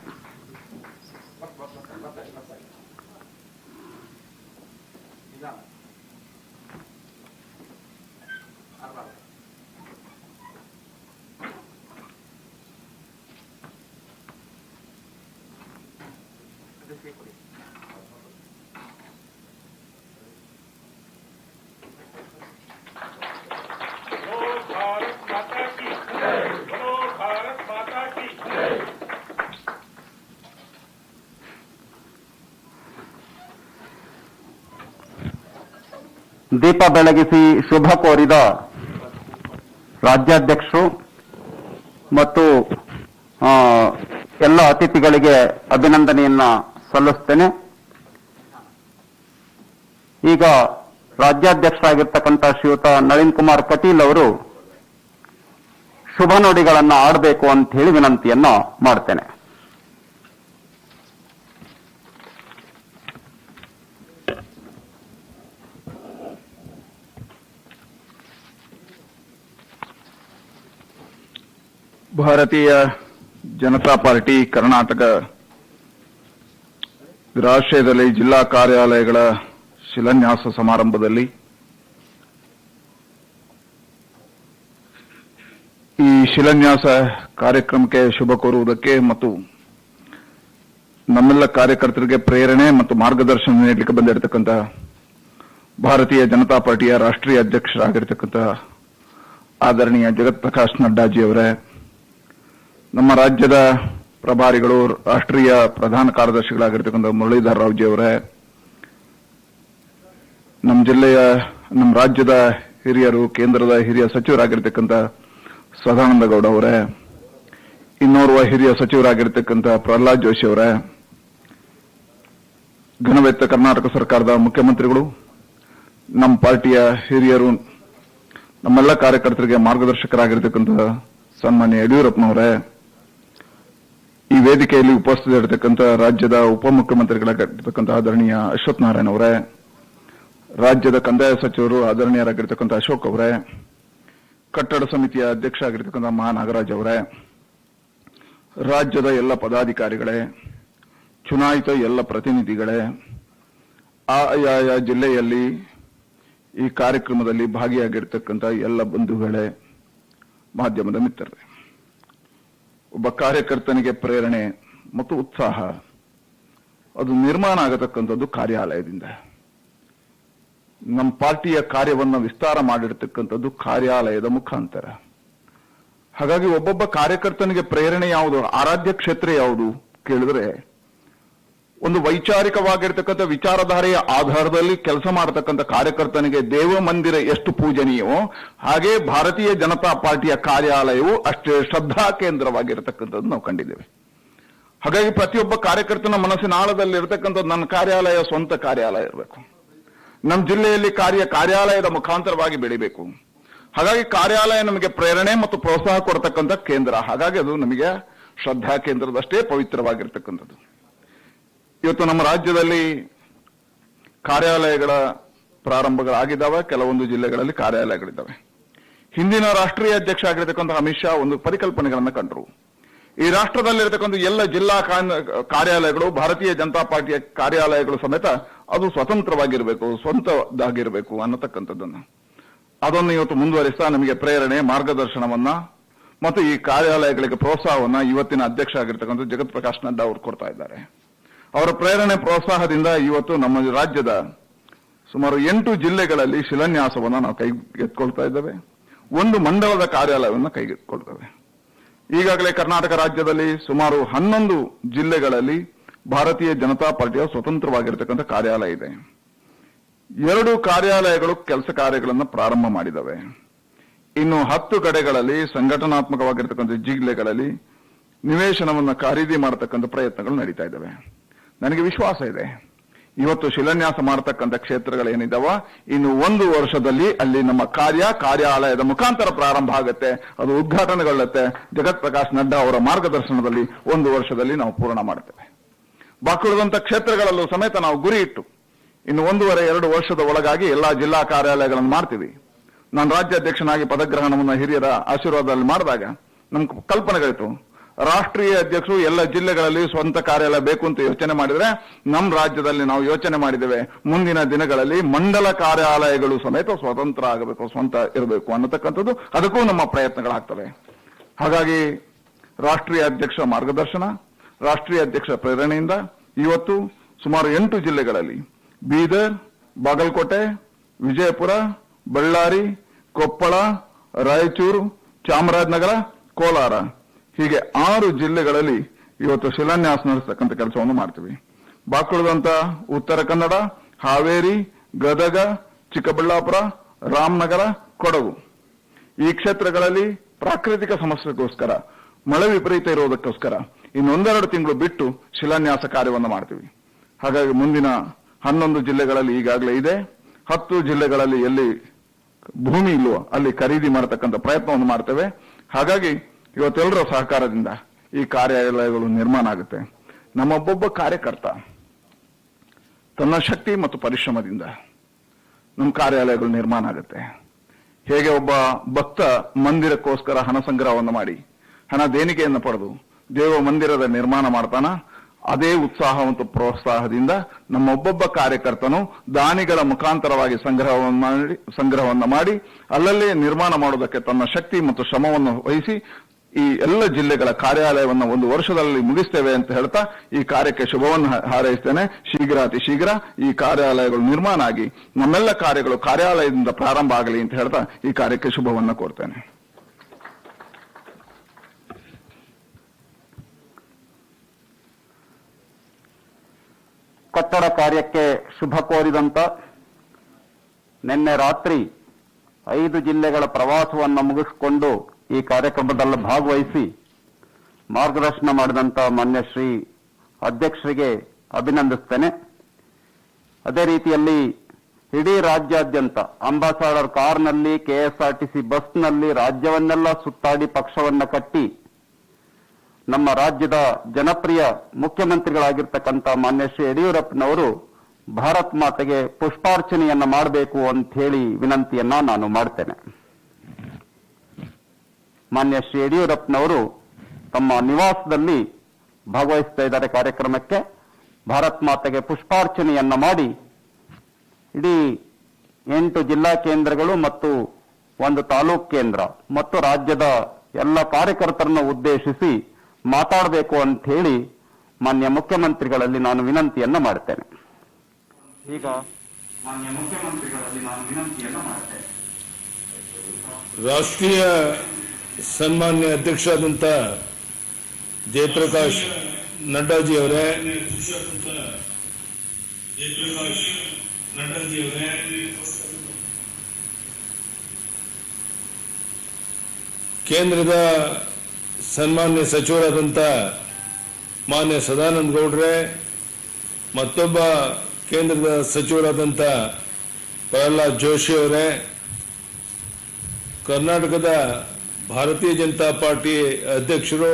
ದೀಪ ಬೆಳಗಿಸಿ ಶುಭ ಕೋರಿದ ರಾಜ್ಯಾಧ್ಯಕ್ಷರು ಮತ್ತು ಎಲ್ಲ ಅತಿಥಿಗಳಿಗೆ ಅಭಿನಂದನೆಯನ್ನ ಸಲ್ಲಿಸ್ತೇನೆ. ಈಗ ರಾಜ್ಯಾಧ್ಯಕ್ಷರಾಗಿರ್ತಕ್ಕಂಥ ಶ್ರೀಯುತ ನಳಿನ್ ಕುಮಾರ್ ಕಟೀಲ್ ಅವರು ಶುಭ ನುಡಿಗಳನ್ನ ಆಡಬೇಕು ಅಂತ ಹೇಳಿ ವಿನಂತಿಯನ್ನ ಮಾಡ್ತೇನೆ. ಭಾರತೀಯ ಜನತಾ ಪಾರ್ಟಿ ಕರ್ನಾಟಕ ರಾಷ್ಟ್ರೀಯದಲ್ಲಿ ಜಿಲ್ಲಾ ಕಾರ್ಯಾಲಯಗಳ ಶಿಲಾನ್ಯಾಸ ಸಮಾರಂಭದಲ್ಲಿ ಈ ಶಿಲಾನ್ಯಾಸ ಕಾರ್ಯಕ್ರಮಕ್ಕೆ ಶುಭ ಕೋರುವುದಕ್ಕೆ ಮತ್ತು ನಮ್ಮೆಲ್ಲ ಕಾರ್ಯಕರ್ತರಿಗೆ ಪ್ರೇರಣೆ ಮತ್ತು ಮಾರ್ಗದರ್ಶನ ನೀಡಲಿಕ್ಕೆ ಬಂದಿರತಕ್ಕಂಥ ಭಾರತೀಯ ಜನತಾ ಪಾರ್ಟಿಯ ರಾಷ್ಟ್ರೀಯ ಅಧ್ಯಕ್ಷರಾಗಿರ್ತಕ್ಕಂಥ ಆದರಣೀಯ ಜಗತ್ ಪ್ರಕಾಶ್ ನಡ್ಡಾಜಿಯವರೇ, ನಮ್ಮ ರಾಜ್ಯದ ಪ್ರಭಾರಿಗಳು ರಾಷ್ಟ್ರೀಯ ಪ್ರಧಾನ ಕಾರ್ಯದರ್ಶಿಗಳಾಗಿರ್ತಕ್ಕಂಥ ಮುರಳೀಧರ್ ರಾವ್ಜಿ ಅವರೇ, ನಮ್ಮ ರಾಜ್ಯದ ಹಿರಿಯರು, ಕೇಂದ್ರದ ಹಿರಿಯ ಸಚಿವರಾಗಿರ್ತಕ್ಕಂಥ ಸದಾನಂದ ಗೌಡ ಅವರೇ, ಇನ್ನೋರ್ವ ಹಿರಿಯ ಸಚಿವರಾಗಿರ್ತಕ್ಕಂಥ ಪ್ರಹ್ಲಾದ್ ಜೋಶಿ ಅವರೇ, ಘನವೆತ್ತ ಕರ್ನಾಟಕ ಸರ್ಕಾರದ ಮುಖ್ಯಮಂತ್ರಿಗಳು, ನಮ್ಮ ಪಾರ್ಟಿಯ ಹಿರಿಯರು, ನಮ್ಮೆಲ್ಲ ಕಾರ್ಯಕರ್ತರಿಗೆ ಮಾರ್ಗದರ್ಶಕರಾಗಿರ್ತಕ್ಕಂಥ ಸನ್ಮಾನ್ಯ ಯಡಿಯೂರಪ್ಪನವರೇ, ಈ ವೇದಿಕೆಯಲ್ಲಿ ಉಪಸ್ಥಿತರಿರತಕ್ಕಂಥ ರಾಜ್ಯದ ಉಪಮುಖ್ಯಮಂತ್ರಿಗಳಾಗಿರ್ತಕ್ಕಂಥ ಆದರಣೀಯ ಅಶ್ವಥ್ ನಾರಾಯಣ ಅವರೇ, ರಾಜ್ಯದ ಕಂದಾಯ ಸಚಿವರು ಆದರಣೀಯರಾಗಿರ್ತಕ್ಕಂಥ ಅಶೋಕ್ ಅವರೇ, ಕಟ್ಟಡ ಸಮಿತಿಯ ಅಧ್ಯಕ್ಷ ಆಗಿರ್ತಕ್ಕಂಥ ನಾಗರಾಜ್ ಅವರೇ, ರಾಜ್ಯದ ಎಲ್ಲ ಪದಾಧಿಕಾರಿಗಳೇ, ಚುನಾಯಿತ ಎಲ್ಲ ಪ್ರತಿನಿಧಿಗಳೇ, ಆಯಾಯ ಜಿಲ್ಲೆಯಲ್ಲಿ ಈ ಕಾರ್ಯಕ್ರಮದಲ್ಲಿ ಭಾಗಿಯಾಗಿರ್ತಕ್ಕಂಥ ಎಲ್ಲ ಬಂಧುಗಳೇ, ಮಾಧ್ಯಮದ ಮಿತ್ರರೇ, ಒಬ್ಬ ಕಾರ್ಯಕರ್ತನಿಗೆ ಪ್ರೇರಣೆ ಮತ್ತು ಉತ್ಸಾಹ ಅದು ನಿರ್ಮಾಣ ಆಗತಕ್ಕಂಥದ್ದು ಕಾರ್ಯಾಲಯದಿಂದ. ನಮ್ಮ ಪಾರ್ಟಿಯ ಕಾರ್ಯವನ್ನು ವಿಸ್ತಾರ ಮಾಡಿರ್ತಕ್ಕಂಥದ್ದು ಕಾರ್ಯಾಲಯದ ಮುಖಾಂತರ. ಹಾಗಾಗಿ ಒಬ್ಬೊಬ್ಬ ಕಾರ್ಯಕರ್ತನಿಗೆ ಪ್ರೇರಣೆ ಯಾವುದು, ಆರಾಧ್ಯ ಕ್ಷೇತ್ರ ಯಾವುದು ಕೇಳಿದ್ರೆ, ಒಂದು ವೈಚಾರಿಕವಾಗಿರ್ತಕ್ಕಂಥ ವಿಚಾರಧಾರೆಯ ಆಧಾರದಲ್ಲಿ ಕೆಲಸ ಮಾಡತಕ್ಕಂಥ ಕಾರ್ಯಕರ್ತನಿಗೆ ದೇವ ಮಂದಿರ ಎಷ್ಟು ಪೂಜನೀಯವೋ ಹಾಗೆ ಭಾರತೀಯ ಜನತಾ ಪಾರ್ಟಿಯ ಕಾರ್ಯಾಲಯವು ಅಷ್ಟೇ ಶ್ರದ್ಧಾ ಕೇಂದ್ರವಾಗಿರತಕ್ಕಂಥದ್ದು ನಾವು ಕಂಡಿದ್ದೇವೆ. ಹಾಗಾಗಿ ಪ್ರತಿಯೊಬ್ಬ ಕಾರ್ಯಕರ್ತನ ಮನಸ್ಸಿನ ಆಳದಲ್ಲಿ ಇರತಕ್ಕಂಥದ್ದು ನನ್ನ ಕಾರ್ಯಾಲಯ ಸ್ವಂತ ಕಾರ್ಯಾಲಯ ಇರಬೇಕು, ನಮ್ಮ ಜಿಲ್ಲೆಯಲ್ಲಿ ಕಾರ್ಯಾಲಯದ ಮುಖಾಂತರವಾಗಿ ಬೆಳಿಬೇಕು. ಹಾಗಾಗಿ ಕಾರ್ಯಾಲಯ ನಮಗೆ ಪ್ರೇರಣೆ ಮತ್ತು ಪ್ರೋತ್ಸಾಹ ಕೊಡತಕ್ಕಂಥ ಕೇಂದ್ರ. ಹಾಗಾಗಿ ಅದು ನಮಗೆ ಶ್ರದ್ಧಾ ಕೇಂದ್ರದಷ್ಟೇ ಪವಿತ್ರವಾಗಿರ್ತಕ್ಕಂಥದ್ದು. ಇವತ್ತು ನಮ್ಮ ರಾಜ್ಯದಲ್ಲಿ ಕಾರ್ಯಾಲಯಗಳ ಪ್ರಾರಂಭಗಳಾಗಿದ್ದಾವೆ, ಕೆಲವೊಂದು ಜಿಲ್ಲೆಗಳಲ್ಲಿ ಕಾರ್ಯಾಲಯಗಳಿದ್ದಾವೆ. ಹಿಂದಿನ ರಾಷ್ಟ್ರೀಯ ಅಧ್ಯಕ್ಷ ಆಗಿರತಕ್ಕಂಥ ಅಮಿತ್ ಶಾ ಒಂದು ಪರಿಕಲ್ಪನೆಗಳನ್ನು ಕಂಡರು. ಈ ರಾಷ್ಟ್ರದಲ್ಲಿರತಕ್ಕಂಥ ಎಲ್ಲ ಜಿಲ್ಲಾ ಕಾರ್ಯಾಲಯಗಳು ಭಾರತೀಯ ಜನತಾ ಪಾರ್ಟಿಯ ಕಾರ್ಯಾಲಯಗಳು ಸಮೇತ ಅದು ಸ್ವತಂತ್ರವಾಗಿರಬೇಕು, ಸ್ವಂತದಾಗಿರಬೇಕು ಅನ್ನತಕ್ಕಂಥದ್ದನ್ನು ಅದನ್ನು ಇವತ್ತು ಮುಂದುವರಿಸ್ತಾ ನಮಗೆ ಪ್ರೇರಣೆ, ಮಾರ್ಗದರ್ಶನವನ್ನ ಮತ್ತು ಈ ಕಾರ್ಯಾಲಯಗಳಿಗೆ ಪ್ರೋತ್ಸಾಹವನ್ನ ಇವತ್ತಿನ ಅಧ್ಯಕ್ಷ ಆಗಿರ್ತಕ್ಕಂಥ ಜಗತ್ ಪ್ರಕಾಶ್ ನಡ್ಡಾ ಅವರು ಕೊಡ್ತಾ ಇದ್ದಾರೆ. ಅವರ ಪ್ರೇರಣೆ ಪ್ರೋತ್ಸಾಹದಿಂದ ಇವತ್ತು ನಮ್ಮ ರಾಜ್ಯದ ಸುಮಾರು 8 ಜಿಲ್ಲೆಗಳಲ್ಲಿ ಶಿಲಾನ್ಯಾಸವನ್ನು ನಾವು ಕೈಗೆತ್ತಿಕೊಳ್ತಾ ಇದ್ದೇವೆ. ಒಂದು ಮಂಡಲದ ಕಾರ್ಯಾಲಯವನ್ನು ಕೈಗೆತ್ತಿಕೊಳ್ತೇವೆ. ಈಗಾಗಲೇ ಕರ್ನಾಟಕ ರಾಜ್ಯದಲ್ಲಿ ಸುಮಾರು 11 ಜಿಲ್ಲೆಗಳಲ್ಲಿ ಭಾರತೀಯ ಜನತಾ ಪಾರ್ಟಿಯ ಸ್ವತಂತ್ರವಾಗಿರತಕ್ಕಂಥ ಕಾರ್ಯಾಲಯ ಇದೆ. 2 ಕಾರ್ಯಾಲಯಗಳು ಕೆಲಸ ಕಾರ್ಯಗಳನ್ನು ಪ್ರಾರಂಭ ಮಾಡಿದವೆ. ಇನ್ನು 10 ಕಡೆಗಳಲ್ಲಿ ಸಂಘಟನಾತ್ಮಕವಾಗಿರತಕ್ಕಂಥ ಜಿಲ್ಲೆಗಳಲ್ಲಿ ನಿವೇಶನವನ್ನು ಖರೀದಿ ಮಾಡತಕ್ಕಂಥ ಪ್ರಯತ್ನಗಳು ನಡೀತಾ ಇದ್ದಾವೆ. ನನಗೆ ವಿಶ್ವಾಸ ಇದೆ ಇವತ್ತು ಶಿಲಾನ್ಯಾಸ ಮಾಡತಕ್ಕಂಥ ಕ್ಷೇತ್ರಗಳೇನಿದಾವ ಇನ್ನು 1 ವರ್ಷದಲ್ಲಿ ಅಲ್ಲಿ ನಮ್ಮ ಕಾರ್ಯಾಲಯದ ಮುಖಾಂತರ ಪ್ರಾರಂಭ ಆಗುತ್ತೆ. ಅದು ಉದ್ಘಾಟನೆಗೊಳ್ಳುತ್ತೆ. ಜಗತ್ ಪ್ರಕಾಶ್ ನಡ್ಡಾ ಅವರ ಮಾರ್ಗದರ್ಶನದಲ್ಲಿ 1 ವರ್ಷದಲ್ಲಿ ನಾವು ಪೂರ್ಣ ಮಾಡ್ತೇವೆ. ಬಾಕಿ ಉಳಿದಂತ ಕ್ಷೇತ್ರಗಳಲ್ಲೂ ಸಮೇತ ನಾವು ಗುರಿ ಇಟ್ಟು ಇನ್ನು 1.5-2 ವರ್ಷದ ಒಳಗಾಗಿ ಎಲ್ಲಾ ಜಿಲ್ಲಾ ಕಾರ್ಯಾಲಯಗಳನ್ನು ಮಾಡ್ತೀವಿ. ನಾನು ರಾಜ್ಯಾಧ್ಯಕ್ಷನಾಗಿ ಪದಗ್ರಹಣವನ್ನು ಹಿರಿಯರ ಆಶೀರ್ವಾದದಲ್ಲಿ ಮಾಡಿದಾಗ ನಮ್ಗೆ ಕಲ್ಪನೆಗಳಿತ್ತು. ರಾಷ್ಟ್ರೀಯ ಅಧ್ಯಕ್ಷರು ಎಲ್ಲ ಜಿಲ್ಲೆಗಳಲ್ಲಿ ಸ್ವಂತ ಕಾರ್ಯಾಲಯ ಬೇಕು ಅಂತ ಯೋಚನೆ ಮಾಡಿದ್ರೆ ನಮ್ಮ ರಾಜ್ಯದಲ್ಲಿ ನಾವು ಯೋಚನೆ ಮಾಡಿದ್ದೇವೆ ಮುಂದಿನ ದಿನಗಳಲ್ಲಿ ಮಂಡಲ ಕಾರ್ಯಾಲಯಗಳು ಸಮೇತ ಸ್ವತಂತ್ರ ಆಗಬೇಕು, ಸ್ವಂತ ಇರಬೇಕು ಅನ್ನತಕ್ಕಂಥದ್ದು. ಅದಕ್ಕೂ ನಮ್ಮ ಪ್ರಯತ್ನಗಳಾಗ್ತವೆ. ಹಾಗಾಗಿ ರಾಷ್ಟ್ರೀಯ ಅಧ್ಯಕ್ಷ ಮಾರ್ಗದರ್ಶನ, ರಾಷ್ಟ್ರೀಯ ಅಧ್ಯಕ್ಷ ಪ್ರೇರಣೆಯಿಂದ ಇವತ್ತು ಸುಮಾರು 8 ಜಿಲ್ಲೆಗಳಲ್ಲಿ ಬೀದರ್, ಬಾಗಲಕೋಟೆ, ವಿಜಯಪುರ, ಬಳ್ಳಾರಿ, ಕೊಪ್ಪಳ, ರಾಯಚೂರು, ಚಾಮರಾಜನಗರ, ಕೋಲಾರ ಹೀಗೆ 6 ಜಿಲ್ಲೆಗಳಲ್ಲಿ ಇವತ್ತು ಶಿಲಾನ್ಯಾಸ ನಡೆಸತಕ್ಕಂಥ ಕೆಲಸವನ್ನು ಮಾಡ್ತೀವಿ. ಬಾಕುಳಿದಂತ ಉತ್ತರ ಕನ್ನಡ, ಹಾವೇರಿ, ಗದಗ, ಚಿಕ್ಕಬಳ್ಳಾಪುರ, ರಾಮನಗರ, ಕೊಡಗು ಈ ಕ್ಷೇತ್ರಗಳಲ್ಲಿ ಪ್ರಾಕೃತಿಕ ಸಮಸ್ಯೆಗೋಸ್ಕರ, ಮಳೆ ವಿಪರೀತ ಇರುವುದಕ್ಕೋಸ್ಕರ ಇನ್ನು 1-2 ತಿಂಗಳು ಬಿಟ್ಟು ಶಿಲಾನ್ಯಾಸ ಕಾರ್ಯವನ್ನು ಮಾಡ್ತೀವಿ. ಹಾಗಾಗಿ ಮುಂದಿನ 11 ಜಿಲ್ಲೆಗಳಲ್ಲಿ ಈಗಾಗಲೇ ಇದೆ. 10 ಜಿಲ್ಲೆಗಳಲ್ಲಿ ಎಲ್ಲಿ ಭೂಮಿ ಇಲ್ವೋ ಅಲ್ಲಿ ಖರೀದಿ ಮಾಡತಕ್ಕಂಥ ಪ್ರಯತ್ನವನ್ನು ಮಾಡ್ತೇವೆ. ಹಾಗಾಗಿ ಇವತ್ತೆಲ್ಲರ ಸಹಕಾರದಿಂದ ಈ ಕಾರ್ಯಾಲಯಗಳು ನಿರ್ಮಾಣ ಆಗುತ್ತೆ. ನಮ್ಮೊಬ್ಬೊಬ್ಬ ಕಾರ್ಯಕರ್ತ ತನ್ನ ಶಕ್ತಿ ಮತ್ತು ಪರಿಶ್ರಮದಿಂದ ನಮ್ಮ ಕಾರ್ಯಾಲಯಗಳು ನಿರ್ಮಾಣ ಆಗುತ್ತೆ. ಹೇಗೆ ಒಬ್ಬ ಭಕ್ತ ಮಂದಿರಕ್ಕೋಸ್ಕರ ಹಣ ಸಂಗ್ರಹವನ್ನು ಮಾಡಿ ಹಣ ದೇಣಿಗೆಯನ್ನು ಪಡೆದು ದೇವ ಮಂದಿರದ ನಿರ್ಮಾಣ ಮಾಡ್ತಾನ, ಅದೇ ಉತ್ಸಾಹ ಮತ್ತು ಪ್ರೋತ್ಸಾಹದಿಂದ ನಮ್ಮೊಬ್ಬೊಬ್ಬ ಕಾರ್ಯಕರ್ತನು ದಾನಿಗಳ ಮುಖಾಂತರವಾಗಿ ಸಂಗ್ರಹವನ್ನು ಮಾಡಿ ಅಲ್ಲಲ್ಲೇ ನಿರ್ಮಾಣ ಮಾಡೋದಕ್ಕೆ ತನ್ನ ಶಕ್ತಿ ಮತ್ತು ಶ್ರಮವನ್ನು ವಹಿಸಿ ಈ ಎಲ್ಲ ಜಿಲ್ಲೆಗಳ ಕಾರ್ಯಾಲಯವನ್ನು 1 ವರ್ಷದಲ್ಲಿ ಮುಗಿಸ್ತೇವೆ ಅಂತ ಹೇಳ್ತಾ ಈ ಕಾರ್ಯಕ್ಕೆ ಶುಭವನ್ನು ಹಾರೈಸ್ತೇನೆ. ಶೀಘ್ರ ಅತಿ ಶೀಘ್ರ ಈ ಕಾರ್ಯಾಲಯಗಳು ನಿರ್ಮಾಣ ಆಗಿ ನಮ್ಮೆಲ್ಲ ಕಾರ್ಯಗಳು ಕಾರ್ಯಾಲಯದಿಂದ ಪ್ರಾರಂಭ ಆಗಲಿ ಅಂತ ಹೇಳ್ತಾ ಈ ಕಾರ್ಯಕ್ಕೆ ಶುಭವನ್ನು ಕೋರ್ತೇನೆ. ಕಟ್ಟಡ ಕಾರ್ಯಕ್ಕೆ ಶುಭ ಕೋರಿದಂತ ನಿನ್ನೆ ರಾತ್ರಿ 5 ಜಿಲ್ಲೆಗಳ ಪ್ರವಾಸವನ್ನು ಮುಗಿಸಿಕೊಂಡು ಈ ಕಾರ್ಯಕ್ರಮದಲ್ಲಿ ಭಾಗವಹಿಸಿ ಮಾರ್ಗದರ್ಶನ ಮಾಡಿದಂತ ಮಾನ್ಯ ಶ್ರೀ ಅಧ್ಯಕ್ಷರಿಗೆ ಅಭಿನಂದಿಸ್ತೇನೆ. ಅದೇ ರೀತಿಯಲ್ಲಿ ಇಡೀ ರಾಜ್ಯಾದ್ಯಂತ ಅಂಬಾಸಡರ್ ಕಾರ್ನಲ್ಲಿ, KSRTC ಬಸ್ನಲ್ಲಿ ರಾಜ್ಯವನ್ನೆಲ್ಲ ಸುತ್ತಾಡಿ ಪಕ್ಷವನ್ನ ಕಟ್ಟಿ ನಮ್ಮ ರಾಜ್ಯದ ಜನಪ್ರಿಯ ಮುಖ್ಯಮಂತ್ರಿಗಳಾಗಿರ್ತಕ್ಕಂಥ ಮಾನ್ಯ ಶ್ರೀ ಯಡಿಯೂರಪ್ಪನವರು ಭಾರತ್ ಮಾತೆಗೆ ಪುಷ್ಪಾರ್ಚನೆಯನ್ನ ಮಾಡಬೇಕು ಅಂತ ಹೇಳಿ ವಿನಂತಿಯನ್ನ ನಾನು ಮಾಡ್ತೇನೆ. ಮಾನ್ಯ ಶ್ರೀ ಯಡಿಯೂರಪ್ಪನವರು ತಮ್ಮ ನಿವಾಸದಲ್ಲಿ ಭಾಗವಹಿಸ್ತಾ ಇದ್ದಾರೆ ಕಾರ್ಯಕ್ರಮಕ್ಕೆ. ಭಾರತ್ ಮಾತೆಗೆ ಪುಷ್ಪಾರ್ಚನೆಯನ್ನ ಮಾಡಿ ಇಡೀ 8 ಜಿಲ್ಲಾ ಕೇಂದ್ರಗಳು ಮತ್ತು 1 ತಾಲೂಕ್ ಕೇಂದ್ರ ಮತ್ತು ರಾಜ್ಯದ ಎಲ್ಲ ಕಾರ್ಯಕರ್ತರನ್ನು ಉದ್ದೇಶಿಸಿ ಮಾತಾಡಬೇಕು ಅಂತ ಹೇಳಿ ಮಾನ್ಯ ಮುಖ್ಯಮಂತ್ರಿಗಳಲ್ಲಿ ನಾನು ವಿನಂತಿಯನ್ನ ಮಾಡ್ತೇನೆ. ಈಗ ಮಾನ್ಯ ಮುಖ್ಯಮಂತ್ರಿಗಳಲ್ಲಿ ನಾನು ವಿನಂತಿಯನ್ನ ಮಾಡ್ತೇನೆ. ರಾಷ್ಟ್ರೀಯ ಸನ್ಮಾನ್ಯ ಅಧ್ಯಕ್ಷರಾದಂಥ ಜಯಪ್ರಕಾಶ್ ನಡ್ಡಾಜಿ ಅವರೇ, ಕೇಂದ್ರದ ಸನ್ಮಾನ್ಯ ಸಚಿವರಾದಂಥ ಮಾನ್ಯ ಸದಾನಂದ ಗೌಡ್ರೆ, ಮತ್ತೊಬ್ಬ ಕೇಂದ್ರದ ಸಚಿವರಾದಂಥ ಪ್ರಹ್ಲಾದ್ ಜೋಶಿ ಅವರೇ, ಕರ್ನಾಟಕದ ಭಾರತೀಯ ಜನತಾ ಪಾರ್ಟಿ ಅಧ್ಯಕ್ಷರು,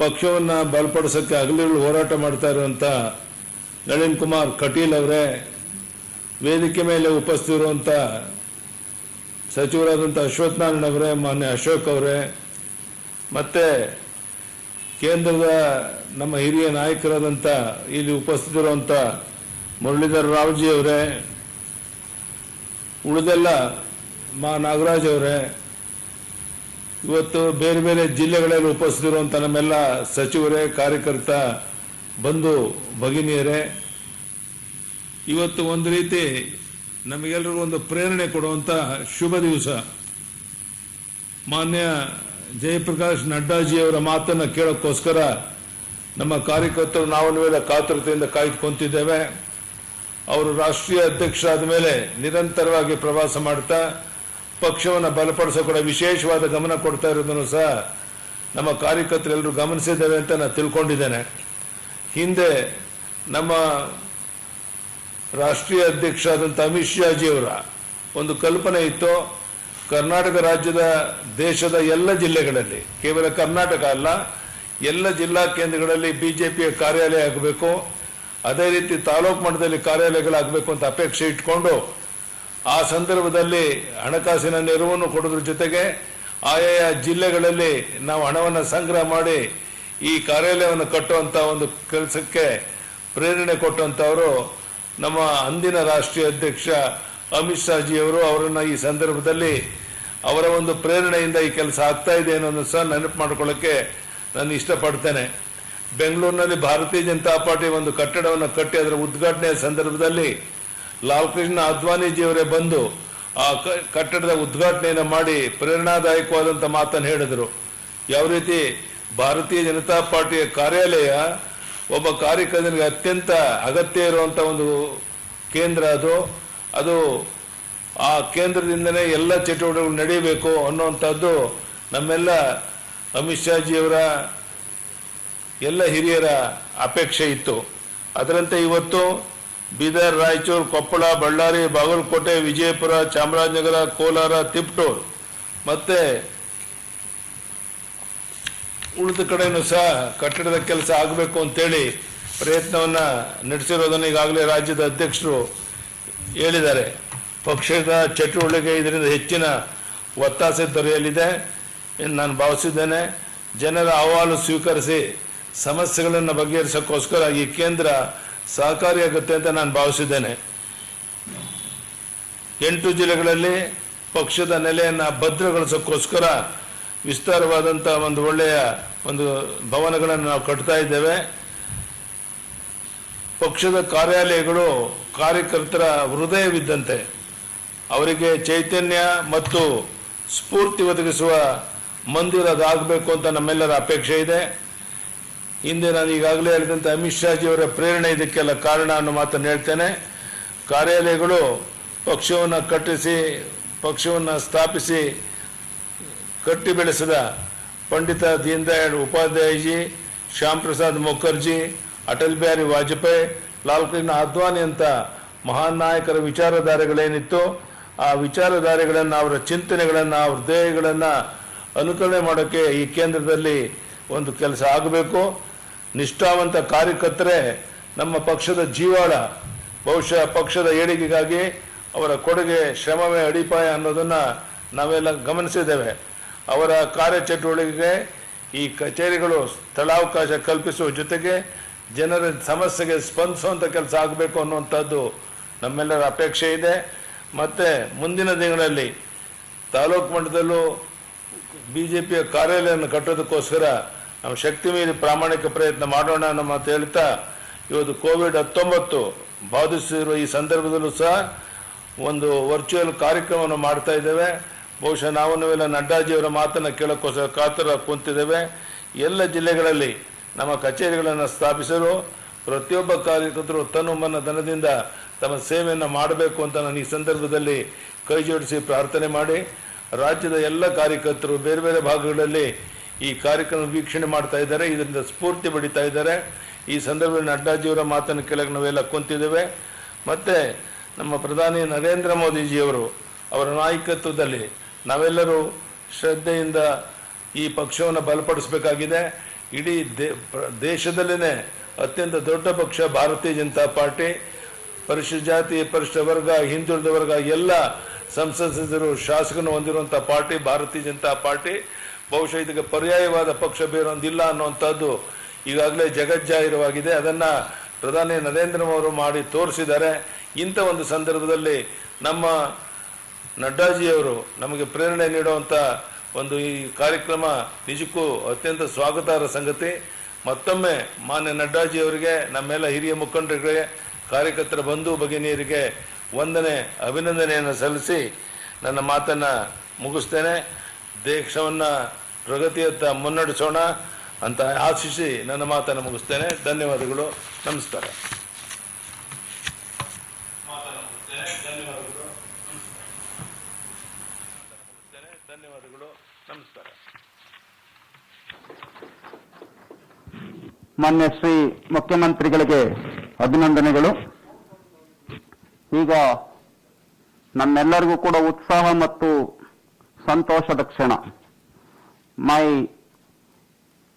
ಪಕ್ಷವನ್ನು ಬಲಪಡಿಸೋಕ್ಕೆ ಹಗಲಿರುಳು ಹೋರಾಟ ಮಾಡ್ತಾ ಇರುವಂಥ ನಳಿನ್ ಕುಮಾರ್ ಕಟೀಲ್ ಅವರೇ, ವೇದಿಕೆ ಮೇಲೆ ಉಪಸ್ಥಿತಿರುವಂಥ ಸಚಿವರಾದಂಥ ಅಶ್ವಥ್ ನಾರಾಯಣ ಅವರೇ, ಮಾನ್ಯ ಅಶೋಕ್ ಅವರೇ, ಮತ್ತೆ ಕೇಂದ್ರದ ನಮ್ಮ ಹಿರಿಯ ನಾಯಕರಾದಂಥ ಇಲ್ಲಿ ಉಪಸ್ಥಿತರಿರುವಂಥ ಮುರಳೀಧರ್ ರಾವ್ಜಿ ಅವರೇ, ಉಳಿದೆಲ್ಲ ನಾಗರಾಜ್ ಅವರೇ, ಇವತ್ತು ಬೇರೆ ಬೇರೆ ಜಿಲ್ಲೆಗಳಲ್ಲಿ ಉಪಸ್ಥಿತರಿರುವಂಥ ನಮ್ಮೆಲ್ಲ ಸಚಿವರೇ, ಕಾರ್ಯಕರ್ತ ಬಂಧು ಭಗಿನಿಯರೇ, ಇವತ್ತು ಒಂದು ರೀತಿ ನಮಗೆಲ್ಲರಿಗೂ ಒಂದು ಪ್ರೇರಣೆ ಕೊಡುವಂಥ ಶುಭ ದಿವಸ. ಮಾನ್ಯ ಜಯಪ್ರಕಾಶ್ ನಡ್ಡಾಜಿ ಅವರ ಮಾತನ್ನು ಕೇಳೋಕ್ಕೋಸ್ಕರ ನಮ್ಮ ಕಾರ್ಯಕರ್ತರು ನಾವೆಲ್ಲ ಕಾತುರತೆಯಿಂದ ಕಾಯ್ದುಕೊಂತಿದ್ದೇವೆ. ಅವರು ರಾಷ್ಟ್ರೀಯ ಅಧ್ಯಕ್ಷರಾದ ಮೇಲೆ ನಿರಂತರವಾಗಿ ಪ್ರವಾಸ ಮಾಡ್ತಾ ಪಕ್ಷವನ್ನು ಬಲಪಡಿಸೋ ಕೂಡ ವಿಶೇಷವಾದ ಗಮನ ಕೊಡ್ತಾ ಇರೋದನ್ನು ಸಹ ನಮ್ಮ ಕಾರ್ಯಕರ್ತರೆಲ್ಲರೂ ಗಮನಿಸಿದ್ದೇವೆ ಅಂತ ನಾನು ತಿಳ್ಕೊಂಡಿದ್ದೇನೆ. ಹಿಂದೆ ನಮ್ಮ ರಾಷ್ಟ್ರೀಯ ಅಧ್ಯಕ್ಷ ಆದಂಥ ಅಮಿತ್ ಶಾ ಜಿಯವರ ಒಂದು ಕಲ್ಪನೆ ಇತ್ತು. ಕರ್ನಾಟಕ ರಾಜ್ಯದ ದೇಶದ ಎಲ್ಲ ಜಿಲ್ಲೆಗಳಲ್ಲಿ, ಕೇವಲ ಕರ್ನಾಟಕ ಅಲ್ಲ, ಎಲ್ಲ ಜಿಲ್ಲಾ ಕೇಂದ್ರಗಳಲ್ಲಿ ಬಿಜೆಪಿಯ ಕಾರ್ಯಾಲಯ ಆಗಬೇಕು, ಅದೇ ರೀತಿ ತಾಲೂಕು ಮಟ್ಟದಲ್ಲಿ ಕಾರ್ಯಾಲಯಗಳಾಗಬೇಕು ಅಂತ ಅಪೇಕ್ಷೆ ಇಟ್ಕೊಂಡು ಆ ಸಂದರ್ಭದಲ್ಲಿ ಹಣಕಾಸಿನ ನೆರವನ್ನು ಕೊಡೋದ್ರ ಜೊತೆಗೆ ಆಯಾ ಜಿಲ್ಲೆಗಳಲ್ಲಿ ನಾವು ಹಣವನ್ನು ಸಂಗ್ರಹ ಮಾಡಿ ಈ ಕಾರ್ಯಾಲಯವನ್ನು ಕಟ್ಟುವಂಥ ಒಂದು ಕೆಲಸಕ್ಕೆ ಪ್ರೇರಣೆ ಕೊಟ್ಟಂಥವರು ನಮ್ಮ ಅಂದಿನ ರಾಷ್ಟ್ರೀಯ ಅಧ್ಯಕ್ಷ ಅಮಿತ್ ಶಾ ಜಿಯವರು. ಅವರನ್ನು ಈ ಸಂದರ್ಭದಲ್ಲಿ ಅವರ ಒಂದು ಪ್ರೇರಣೆಯಿಂದ ಈ ಕೆಲಸ ಆಗ್ತಾ ಇದೆ ಅನ್ನೋದನ್ನು ಸಹ ನೆನಪು ಮಾಡಿಕೊಳ್ಳಕ್ಕೆ ನಾನು ಇಷ್ಟಪಡ್ತೇನೆ. ಬೆಂಗಳೂರಿನಲ್ಲಿ ಭಾರತೀಯ ಜನತಾ ಪಾರ್ಟಿ ಒಂದು ಕಟ್ಟಡವನ್ನು ಕಟ್ಟಿ ಅದರ ಉದ್ಘಾಟನೆಯ ಸಂದರ್ಭದಲ್ಲಿ ಲಾಲ್ ಕೃಷ್ಣ ಅದ್ವಾನಿಜಿಯವರೇ ಬಂದು ಆ ಕಟ್ಟಡದ ಉದ್ಘಾಟನೆಯನ್ನು ಮಾಡಿ ಪ್ರೇರಣಾದಾಯಕವಾದಂಥ ಮಾತನ್ನು ಹೇಳಿದರು. ಯಾವ ರೀತಿ ಭಾರತೀಯ ಜನತಾ ಪಾರ್ಟಿಯ ಕಾರ್ಯಾಲಯ ಒಬ್ಬ ಕಾರ್ಯಕರ್ತನಿಗೆ ಅತ್ಯಂತ ಅಗತ್ಯ ಇರುವಂಥ ಒಂದು ಕೇಂದ್ರ ಅದು ಆ ಕೇಂದ್ರದಿಂದಲೇ ಎಲ್ಲ ಚಟುವಟಿಕೆಗಳು ನಡೆಯಬೇಕು ಅನ್ನುವಂಥದ್ದು ನಮ್ಮೆಲ್ಲ ಅಮಿತ್ ಶಾ ಜಿಯವರ ಎಲ್ಲ ಹಿರಿಯರ ಅಪೇಕ್ಷೆ ಇತ್ತು. ಅದರಂತೆ ಇವತ್ತು ಬೀದರ್, ರಾಯಚೂರು, ಕೊಪ್ಪಳ, ಬಳ್ಳಾರಿ, ಬಾಗಲಕೋಟೆ, ವಿಜಯಪುರ, ಚಾಮರಾಜನಗರ, ಕೋಲಾರ, ತಿಪಟೂರು ಮತ್ತೆ ಉಳಿದ ಕಡೆಯೂ ಸಹ ಕಟ್ಟಡದ ಕೆಲಸ ಆಗಬೇಕು ಅಂತೇಳಿ ಪ್ರಯತ್ನವನ್ನು ನಡೆಸಿರೋದನ್ನು ಈಗಾಗಲೇ ರಾಜ್ಯದ ಅಧ್ಯಕ್ಷರು ಹೇಳಿದ್ದಾರೆ. ಪಕ್ಷದ ಚಟುವಟಿಕೆ ಇದರಿಂದ ಹೆಚ್ಚಿನ ಒತ್ತಾಸೆ ದೊರೆಯಲಿದೆ ಎಂದು ನಾನು ಭಾವಿಸಿದ್ದೇನೆ. ಜನರ ಅಹವಾಲು ಸ್ವೀಕರಿಸಿ ಸಮಸ್ಯೆಗಳನ್ನು ಬಗೆಹರಿಸೋಕ್ಕೋಸ್ಕರ ಈ ಕೇಂದ್ರ ಸಹಕಾರಿಯಾಗುತ್ತೆ ಅಂತ ನಾನು ಭಾವಿಸಿದ್ದೇನೆ. 8 ಜಿಲ್ಲೆಗಳಲ್ಲಿ ಪಕ್ಷದ ನೆಲೆಯನ್ನು ಭದ್ರಗೊಳಿಸೋಕ್ಕೋಸ್ಕರ ವಿಸ್ತಾರವಾದಂಥ ಒಂದು ಒಳ್ಳೆಯ ಒಂದು ಭವನಗಳನ್ನು ನಾವು ಕಟ್ತಾ ಇದ್ದೇವೆ. ಪಕ್ಷದ ಕಾರ್ಯಾಲಯಗಳು ಕಾರ್ಯಕರ್ತರ ಹೃದಯವಿದ್ದಂತೆ ಅವರಿಗೆ ಚೈತನ್ಯ ಮತ್ತು ಸ್ಫೂರ್ತಿ ಒದಗಿಸುವ ಮಂದಿರ ಅದಾಗಬೇಕು ಅಂತ ನಮ್ಮೆಲ್ಲರ ಅಪೇಕ್ಷೆ ಇದೆ. ಹಿಂದೆ ನಾನು ಈಗಾಗಲೇ ಹೇಳಿದಂತೆ ಅಮಿತ್ ಶಾ ಜಿಯವರ ಪ್ರೇರಣೆ ಇದಕ್ಕೆಲ್ಲ ಕಾರಣ ಅನ್ನೋ ಮಾತನ್ನು ಹೇಳ್ತೇನೆ. ಕಾರ್ಯಾಲಯಗಳು ಪಕ್ಷವನ್ನು ಕಟ್ಟಿಸಿ, ಪಕ್ಷವನ್ನು ಸ್ಥಾಪಿಸಿ ಕಟ್ಟಿ ಬೆಳೆಸಿದ ಪಂಡಿತ ದೀನ್ ದಯಾಳ್ ಉಪಾಧ್ಯಾಯಜಿ, ಶ್ಯಾಮ್ ಪ್ರಸಾದ್ ಮುಖರ್ಜಿ, ಅಟಲ್ ಬಿಹಾರಿ ವಾಜಪೇಯಿ, ಲಾಲ್ ಕೃಷ್ಣ ಅದ್ವಾನಿ ಅಂತ ಮಹಾನ್ ನಾಯಕರ ವಿಚಾರಧಾರೆಗಳೇನಿತ್ತು ಆ ವಿಚಾರಧಾರೆಗಳನ್ನು, ಅವರ ಚಿಂತನೆಗಳನ್ನು, ಅವರ ಧ್ಯೇಯಗಳನ್ನು ಅನುಕರಣೆ ಮಾಡೋಕ್ಕೆ ಈ ಕೇಂದ್ರದಲ್ಲಿ ಒಂದು ಕೆಲಸ ಆಗಬೇಕು. ನಿಷ್ಠಾವಂತ ಕಾರ್ಯಕರ್ತರೇ ನಮ್ಮ ಪಕ್ಷದ ಜೀವಾಳ. ಬಹುಶಃ ಪಕ್ಷದ ಏಳಿಗೆಗಾಗಿ ಅವರ ಕೊಡುಗೆ ಶ್ರಮವೇ ಅಡಿಪಾಯ ಅನ್ನೋದನ್ನು ನಾವೆಲ್ಲ ಗಮನಿಸಿದ್ದೇವೆ. ಅವರ ಕಾರ್ಯಚಟುವಟಿಕೆಗೆ ಈ ಕಚೇರಿಗಳು ಸ್ಥಳಾವಕಾಶ ಕಲ್ಪಿಸುವ ಜೊತೆಗೆ ಜನರ ಸಮಸ್ಯೆಗೆ ಸ್ಪಂದಿಸುವಂಥ ಕೆಲಸ ಆಗಬೇಕು ಅನ್ನುವಂಥದ್ದು ನಮ್ಮೆಲ್ಲರ ಅಪೇಕ್ಷೆ ಇದೆ. ಮತ್ತು ಮುಂದಿನ ದಿನಗಳಲ್ಲಿ ತಾಲೂಕು ಮಟ್ಟದಲ್ಲೂ ಬಿಜೆಪಿಯ ಕಾರ್ಯಾಲಯವನ್ನು ಕಟ್ಟೋದಕ್ಕೋಸ್ಕರ ನಾವು ಶಕ್ತಿ ಮೀರಿ ಪ್ರಾಮಾಣಿಕ ಪ್ರಯತ್ನ ಮಾಡೋಣ ಅನ್ನೋ ಮಾತು ಹೇಳ್ತಾ, ಇವತ್ತು ಕೋವಿಡ್-19 ಬಾಧಿಸಿರುವ ಈ ಸಂದರ್ಭದಲ್ಲೂ ಸಹ ಒಂದು ವರ್ಚುವಲ್ ಕಾರ್ಯಕ್ರಮವನ್ನು ಮಾಡ್ತಾ ಇದ್ದೇವೆ. ಬಹುಶಃ ನಾವೆಲ್ಲ ನಡ್ಡಾಜಿಯವರ ಮಾತನ್ನು ಕೇಳೋಕ್ಕೋಸ್ಕರ ಕಾತರ ಕುಂತಿದ್ದೇವೆ. ಎಲ್ಲ ಜಿಲ್ಲೆಗಳಲ್ಲಿ ನಮ್ಮ ಕಚೇರಿಗಳನ್ನು ಸ್ಥಾಪಿಸಲು ಪ್ರತಿಯೊಬ್ಬ ಕಾರ್ಯಕರ್ತರು ತನು ಮನ ಧನದಿಂದ ತಮ್ಮ ಸೇವೆಯನ್ನು ಮಾಡಬೇಕು ಅಂತ ನಾನು ಈ ಸಂದರ್ಭದಲ್ಲಿ ಕೈ ಜೋಡಿಸಿ ಪ್ರಾರ್ಥನೆ ಮಾಡಿ, ರಾಜ್ಯದ ಎಲ್ಲ ಕಾರ್ಯಕರ್ತರು ಬೇರೆ ಬೇರೆ ಭಾಗಗಳಲ್ಲಿ ಈ ಕಾರ್ಯಕ್ರಮ ವೀಕ್ಷಣೆ ಮಾಡ್ತಾ ಇದ್ದಾರೆ, ಇದರಿಂದ ಸ್ಫೂರ್ತಿ ಪಡಿತಾ ಇದ್ದಾರೆ. ಈ ಸಂದರ್ಭದಲ್ಲಿ ನಡ್ಡಾಜಿಯವರ ಮಾತನ್ನು ಕೇಳಕ್ಕೆ ನಾವೆಲ್ಲ ಕುಂತಿದ್ದೇವೆ. ಮತ್ತು ನಮ್ಮ ಪ್ರಧಾನಿ ನರೇಂದ್ರ ಮೋದಿಜಿಯವರು ಅವರ ನಾಯಕತ್ವದಲ್ಲಿ ನಾವೆಲ್ಲರೂ ಶ್ರದ್ಧೆಯಿಂದ ಈ ಪಕ್ಷವನ್ನು ಬಲಪಡಿಸಬೇಕಾಗಿದೆ. ಇಡೀ ದೇಶದಲ್ಲೇ ಅತ್ಯಂತ ದೊಡ್ಡ ಪಕ್ಷ ಭಾರತೀಯ ಜನತಾ ಪಾರ್ಟಿ. ಪರಿಶಿಷ್ಟ ಜಾತಿ, ಪರಿಶಿಷ್ಟ ವರ್ಗ, ಹಿಂದುಳಿದ ವರ್ಗ ಎಲ್ಲ ಸಂಸತ್ ಸದಸ್ಯರು, ಶಾಸಕರನ್ನು ಹೊಂದಿರುವಂಥ ಪಾರ್ಟಿ ಭಾರತೀಯ ಜನತಾ ಪಾರ್ಟಿ. ಬಹುಶಃ ಇದಕ್ಕೆ ಪರ್ಯಾಯವಾದ ಪಕ್ಷ ಬೇರೊಂದಿಲ್ಲ ಅನ್ನುವಂಥದ್ದು ಈಗಾಗಲೇ ಜಗಜ್ಜಾಹಿರವಾಗಿದೆ. ಅದನ್ನು ಪ್ರಧಾನಿ ನರೇಂದ್ರ ಮೋದಿ ಮಾಡಿ ತೋರಿಸಿದ್ದಾರೆ. ಇಂಥ ಒಂದು ಸಂದರ್ಭದಲ್ಲಿ ನಮ್ಮ ನಡ್ಡಾಜಿಯವರು ನಮಗೆ ಪ್ರೇರಣೆ ನೀಡುವಂಥ ಒಂದು ಈ ಕಾರ್ಯಕ್ರಮ ನಿಜಕ್ಕೂ ಅತ್ಯಂತ ಸ್ವಾಗತಾರ್ಹ ಸಂಗತಿ. ಮತ್ತೊಮ್ಮೆ ಮಾನ್ಯ ನಡ್ಡಾಜಿಯವರಿಗೆ, ನಮ್ಮೆಲ್ಲ ಹಿರಿಯ ಮುಖಂಡರಿಗೆ, ಕಾರ್ಯಕರ್ತರ ಬಂಧು ಭಗಿನಿಯರಿಗೆ ವಂದನೆ, ಅಭಿನಂದನೆಯನ್ನು ಸಲ್ಲಿಸಿ ನನ್ನ ಮಾತನ್ನು ಮುಗಿಸ್ತೇನೆ. ದೇಶವನ್ನು ಪ್ರಗತಿಯತ್ತ ಮುನ್ನಡೆಸೋಣ ಅಂತ ಆಶಿಸಿ ನನ್ನ ಮಾತನ್ನು ಮುಗಿಸ್ತೇನೆ. ಧನ್ಯವಾದಗಳು. ನಮಸ್ಕಾರ. ಧನ್ಯವಾದಗಳು. ನಮಸ್ಕಾರ. ಮಾನ್ಯ ಶ್ರೀ ಮುಖ್ಯಮಂತ್ರಿಗಳಿಗೆ ಅಭಿನಂದನೆಗಳು. ಈಗ ನಮ್ಮೆಲ್ಲರಿಗೂ ಕೂಡ ಉತ್ಸಾಹ ಮತ್ತು संतोषद क्षण। मैं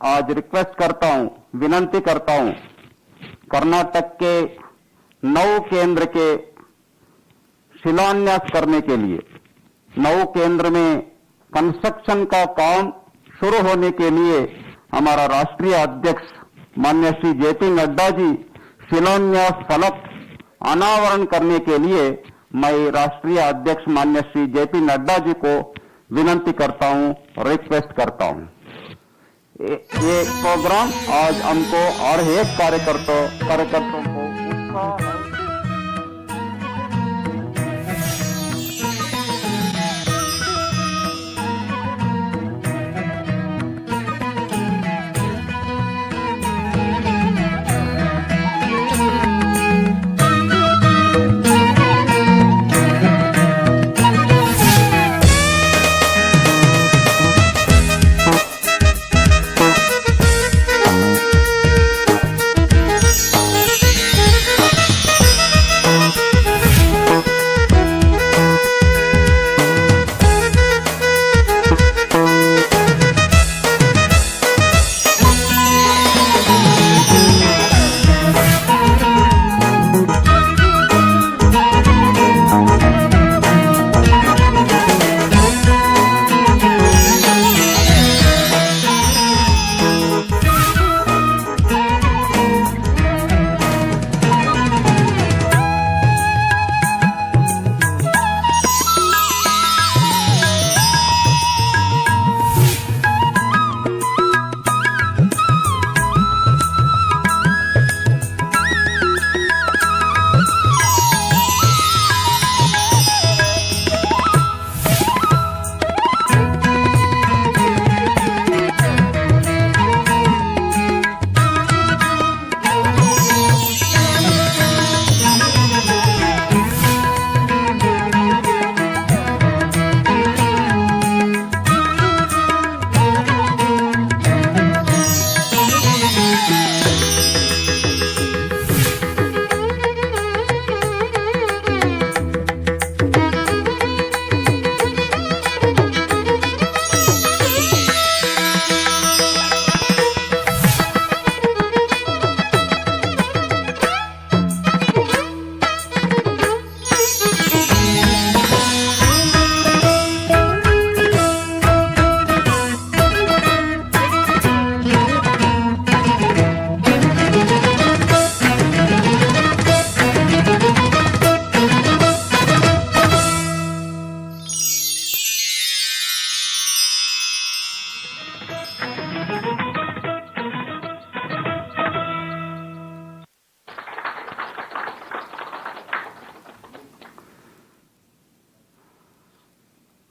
आज रिक्वेस्ट करता हूं, विनंती करता हूं, कर्नाटक के 9 केंद्र के शिलान्यास करने के लिए, 9 केंद्र में कंस्ट्रक्शन का काम शुरू होने के लिए हमारा राष्ट्रीय अध्यक्ष माननीय श्री जेपी नड्डा जी शिलान्यास फलक अनावरण करने के लिए मैं राष्ट्रीय अध्यक्ष माननीय श्री जेपी नड्डा जी को विनंती करता हूं, रिक्वेस्ट करता हूं। ये प्रोग्राम आज हमको और एक कार्यकर्ताओं को उत्साह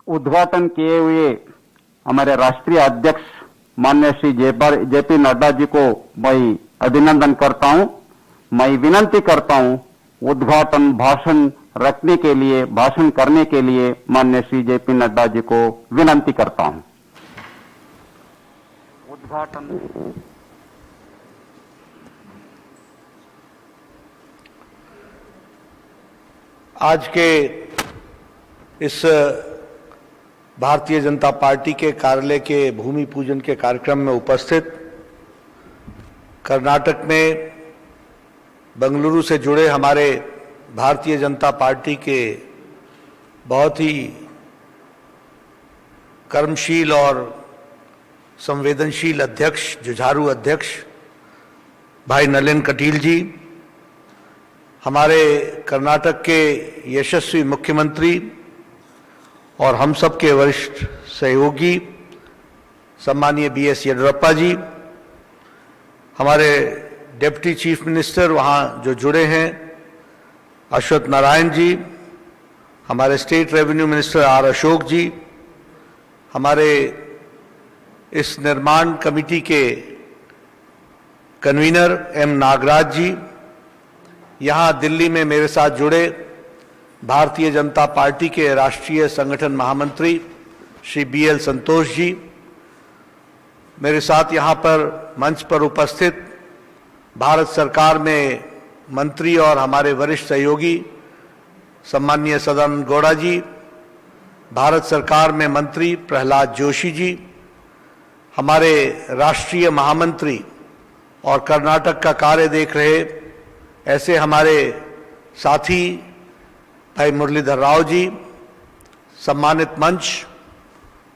उद्घाटन किए हुए हमारे राष्ट्रीय अध्यक्ष माननीय श्री जेपी नड्डा जी को मैं अभिनंदन करता हूं। मैं विनंती करता हूं, उद्घाटन भाषण रखने के लिए, भाषण करने के लिए माननीय श्री जेपी नड्डा जी को विनंती करता हूं। उद्घाटन आज के इस भारतीय जनता पार्टी के कार्यालय के भूमि पूजन के कार्यक्रम में उपस्थित कर्नाटक में बेंगलुरु से जुड़े हमारे भारतीय जनता पार्टी के बहुत ही कर्मशील और संवेदनशील अध्यक्ष, जुझारू अध्यक्ष भाई नलिन कटील जी, हमारे कर्नाटक के यशस्वी मुख्यमंत्री और हम सब के वरिष्ठ सहयोगी सम्मानीय बीएस येडियुरप्पा जी, हमारे डिप्टी चीफ मिनिस्टर वहाँ जो जुड़े हैं अश्वत्थ नारायण जी, हमारे state revenue minister R Ashok ji, हमारे इस निर्माण कमेटी के कन्वीनर एम नागराज जी, यहाँ दिल्ली में मेरे साथ जुड़े भारतीय जनता पार्टी के राष्ट्रीय संगठन महामंत्री श्री बीएल संतोष जी, मेरे साथ यहाँ पर मंच पर उपस्थित भारत सरकार में मंत्री और हमारे वरिष्ठ सहयोगी सम्माननीय सदानंद गौड़ा जी, भारत सरकार में मंत्री प्रहलाद जोशी जी, हमारे राष्ट्रीय महामंत्री और कर्नाटक का कार्य देख रहे ऐसे हमारे साथी भाई मुरलीधर राव जी, सम्मानित मंच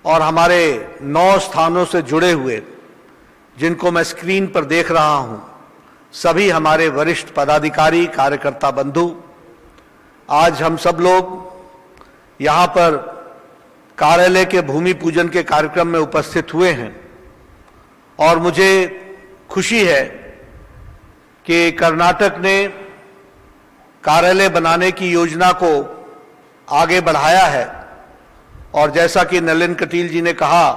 और हमारे 9 स्थानों से जुड़े हुए जिनको मैं स्क्रीन पर देख रहा हूं, सभी हमारे वरिष्ठ पदाधिकारी, कार्यकर्ता बंधु, आज हम सब लोग यहां पर कार्यालय के भूमि पूजन के कार्यक्रम में उपस्थित हुए हैं और मुझे खुशी है कि कर्नाटक ने कार्यालय बनाने की योजना को आगे बढ़ाया है और जैसा कि नलिन कटील जी ने कहा,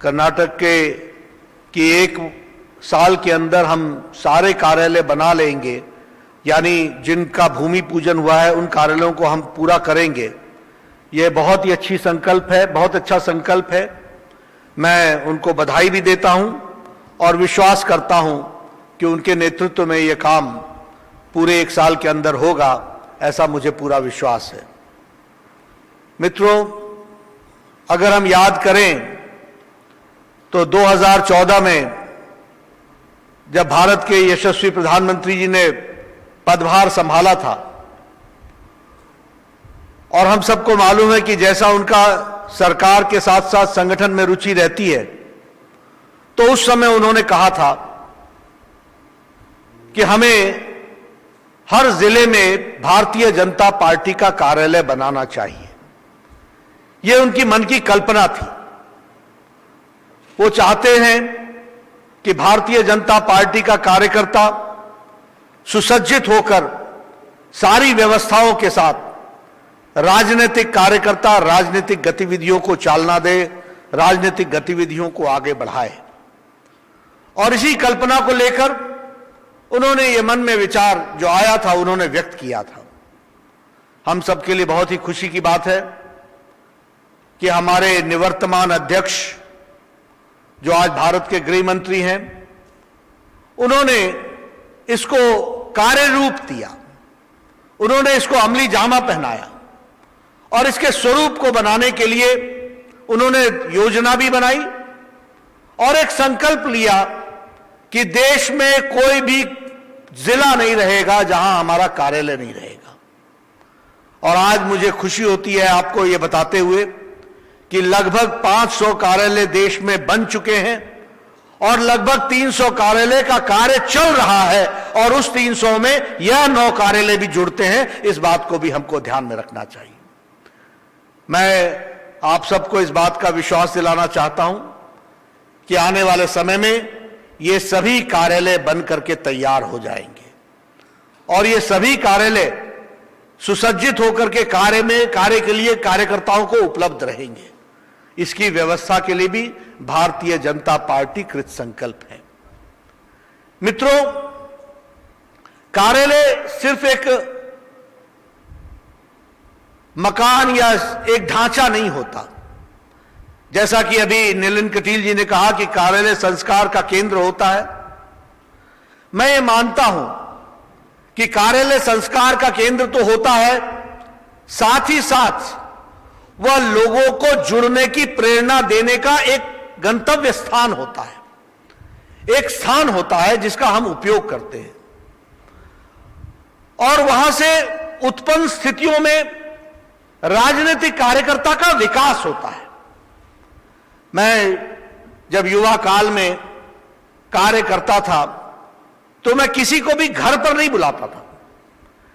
कर्नाटक की 1 साल के अंदर हम सारे कार्यालय बना लेंगे, यानी जिनका भूमि पूजन हुआ है उन कार्यालयों को हम पूरा करेंगे। यह बहुत ही अच्छी संकल्प है, बहुत अच्छा संकल्प है। मैं उनको बधाई भी देता हूं और विश्वास करता हूं कि उनके नेतृत्व में यह काम पूरे 1 साल के अंदर होगा, ऐसा मुझे पूरा विश्वास है। मित्रों, अगर हम याद करें तो 2014 में जब भारत के यशस्वी प्रधानमंत्री जी ने पदभार संभाला था और हम सबको मालूम है कि जैसा उनका सरकार के साथ साथ संगठन में रुचि रहती है, तो उस समय उन्होंने कहा था कि हमें हर जिले में भारतीय जनता पार्टी का कार्यालय बनाना चाहिए। यह उनकी मन की कल्पना थी। वो चाहते हैं कि भारतीय जनता पार्टी का कार्यकर्ता सुसज्जित होकर सारी व्यवस्थाओं के साथ राजनीतिक कार्यकर्ता राजनीतिक गतिविधियों को चालना दे, राजनीतिक गतिविधियों को आगे बढ़ाए। और इसी कल्पना को लेकर उन्होंने ये मन में विचार जो आया था उन्होंने व्यक्त किया था। हम सबके लिए बहुत ही खुशी की बात है कि हमारे निवर्तमान अध्यक्ष जो आज भारत के गृह मंत्री हैं, उन्होंने इसको कार्य रूप दिया, उन्होंने इसको अमली जामा पहनाया और इसके स्वरूप को बनाने के लिए उन्होंने योजना भी बनाई और एक संकल्प लिया कि देश में कोई भी जिला नहीं रहेगा जहां हमारा कार्यालय नहीं रहेगा। और आज मुझे खुशी होती है आपको यह बताते हुए कि लगभग 500 कार्यालय देश में बन चुके हैं और लगभग 300 कार्यालय का कार्य चल रहा है और उस 300 में यह 9 कार्यालय भी जुड़ते हैं। इस बात को भी हमको ध्यान में रखना चाहिए। मैं आप सबको इस बात का विश्वास दिलाना चाहता हूं कि आने वाले समय में ये सभी कार्यालय बन करके तैयार हो जाएंगे और ये सभी कार्यालय सुसज्जित होकर के कार्य के लिए कार्यकर्ताओं को उपलब्ध रहेंगे। इसकी व्यवस्था के लिए भी भारतीय जनता पार्टी कृत संकल्प है। मित्रों, कार्यालय सिर्फ एक मकान या एक ढांचा नहीं होता। जैसा कि अभी नलिन कटील जी ने कहा कि कार्यालय संस्कार का केंद्र होता है, मैं ये मानता हूं कि कार्यालय संस्कार का केंद्र तो होता है, साथ ही साथ वह लोगों को जुड़ने की प्रेरणा देने का एक गंतव्य स्थान होता है, एक स्थान होता है जिसका हम उपयोग करते हैं और वहां से उत्पन्न स्थितियों में राजनीतिक कार्यकर्ता का विकास होता है। मैं जब युवा काल में कार्य करता था तो मैं किसी को भी घर पर नहीं बुलाता था।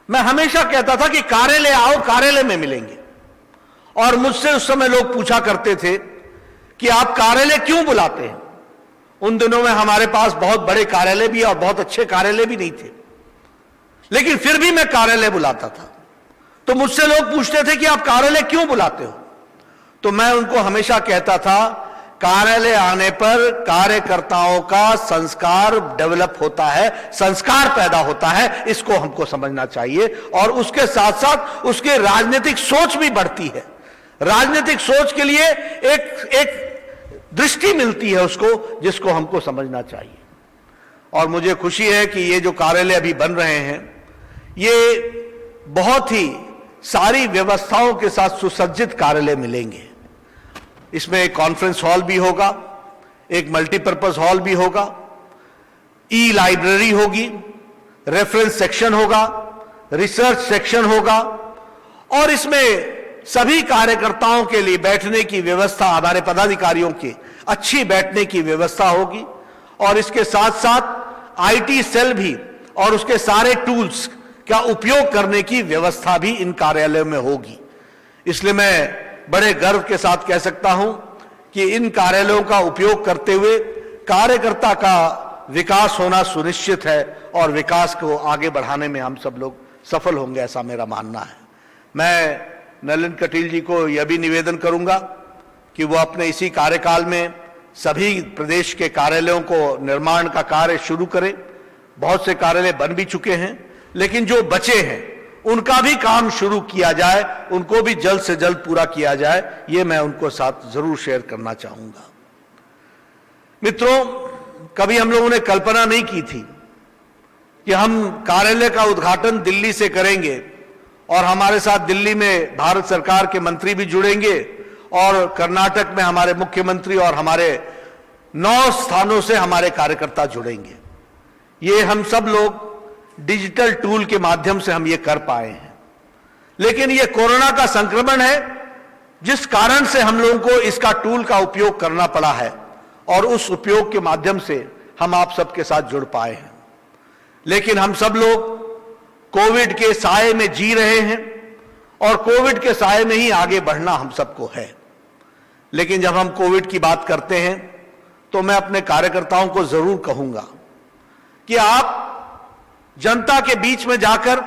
मैं हमेशा कहता था कि कार्यालय आओ, कार्यालय में मिलेंगे। और मुझसे उस समय लोग पूछा करते थे कि आप कार्यालय क्यों बुलाते हैं। उन दिनों में हमारे पास बहुत बड़े कार्यालय भी और बहुत अच्छे कार्यालय भी नहीं थे, लेकिन फिर भी मैं कार्यालय बुलाता था। तो मुझसे लोग पूछते थे कि आप कार्यालय क्यों बुलाते हो, तो मैं उनको हमेशा कहता था कार्यालय आने पर कार्यकर्ताओं का संस्कार डेवलप होता है, संस्कार पैदा होता है। इसको हमको समझना चाहिए और उसके साथ साथ उसकी राजनीतिक सोच भी बढ़ती है। राजनीतिक सोच के लिए एक दृष्टि मिलती है उसको, जिसको हमको समझना चाहिए। और मुझे खुशी है कि ये जो कार्यालय अभी बन रहे हैं ये बहुत ही सारी व्यवस्थाओं के साथ सुसज्जित कार्यालय मिलेंगे। इसमें एक कॉन्फ्रेंस हॉल भी होगा, एक मल्टीपर्पज हॉल भी होगा, ई लाइब्रेरी होगी, रेफरेंस सेक्शन होगा, रिसर्च सेक्शन होगा और इसमें सभी कार्यकर्ताओं के लिए बैठने की व्यवस्था, हमारे पदाधिकारियों की अच्छी बैठने की व्यवस्था होगी और इसके साथ साथ आईटी सेल भी और उसके सारे टूल्स का उपयोग करने की व्यवस्था भी इन कार्यालयों में होगी। इसलिए मैं बड़े गर्व के साथ कह सकता हूं कि इन कार्यालयों का उपयोग करते हुए कार्यकर्ता का विकास होना सुनिश्चित है और विकास को आगे बढ़ाने में हम सब लोग सफल होंगे, ऐसा मेरा मानना है। मैं नलिन कटील जी को यह भी निवेदन करूंगा कि वो अपने इसी कार्यकाल में सभी प्रदेश के कार्यालयों को निर्माण का कार्य शुरू करें। बहुत से कार्यालय बन भी चुके हैं, लेकिन जो बचे हैं उनका भी काम शुरू किया जाए, उनको भी जल्द से जल्द पूरा किया जाए, ये मैं उनको साथ जरूर शेयर करना चाहूंगा। मित्रों, कभी हम लोगों ने कल्पना नहीं की थी कि हम कार्यालय का उद्घाटन दिल्ली से करेंगे और हमारे साथ दिल्ली में भारत सरकार के मंत्री भी जुड़ेंगे और कर्नाटक में हमारे मुख्यमंत्री और हमारे 9 स्थानों से हमारे कार्यकर्ता जुड़ेंगे। ये हम सब लोग डिजिटल टूल के माध्यम से हम ये कर पाए हैं, लेकिन ये कोरोना का संक्रमण है जिस कारण से हम लोगों को इसका टूल का उपयोग करना पड़ा है और उस उपयोग के माध्यम से हम आप सबके साथ जुड़ पाए हैं। लेकिन हम सब लोग कोविड के साए में जी रहे हैं और कोविड के साए में ही आगे बढ़ना हम सबको है। लेकिन जब हम कोविड की बात करते हैं तो मैं अपने कार्यकर्ताओं को जरूर कहूंगा कि आप जनता के बीच में जाकर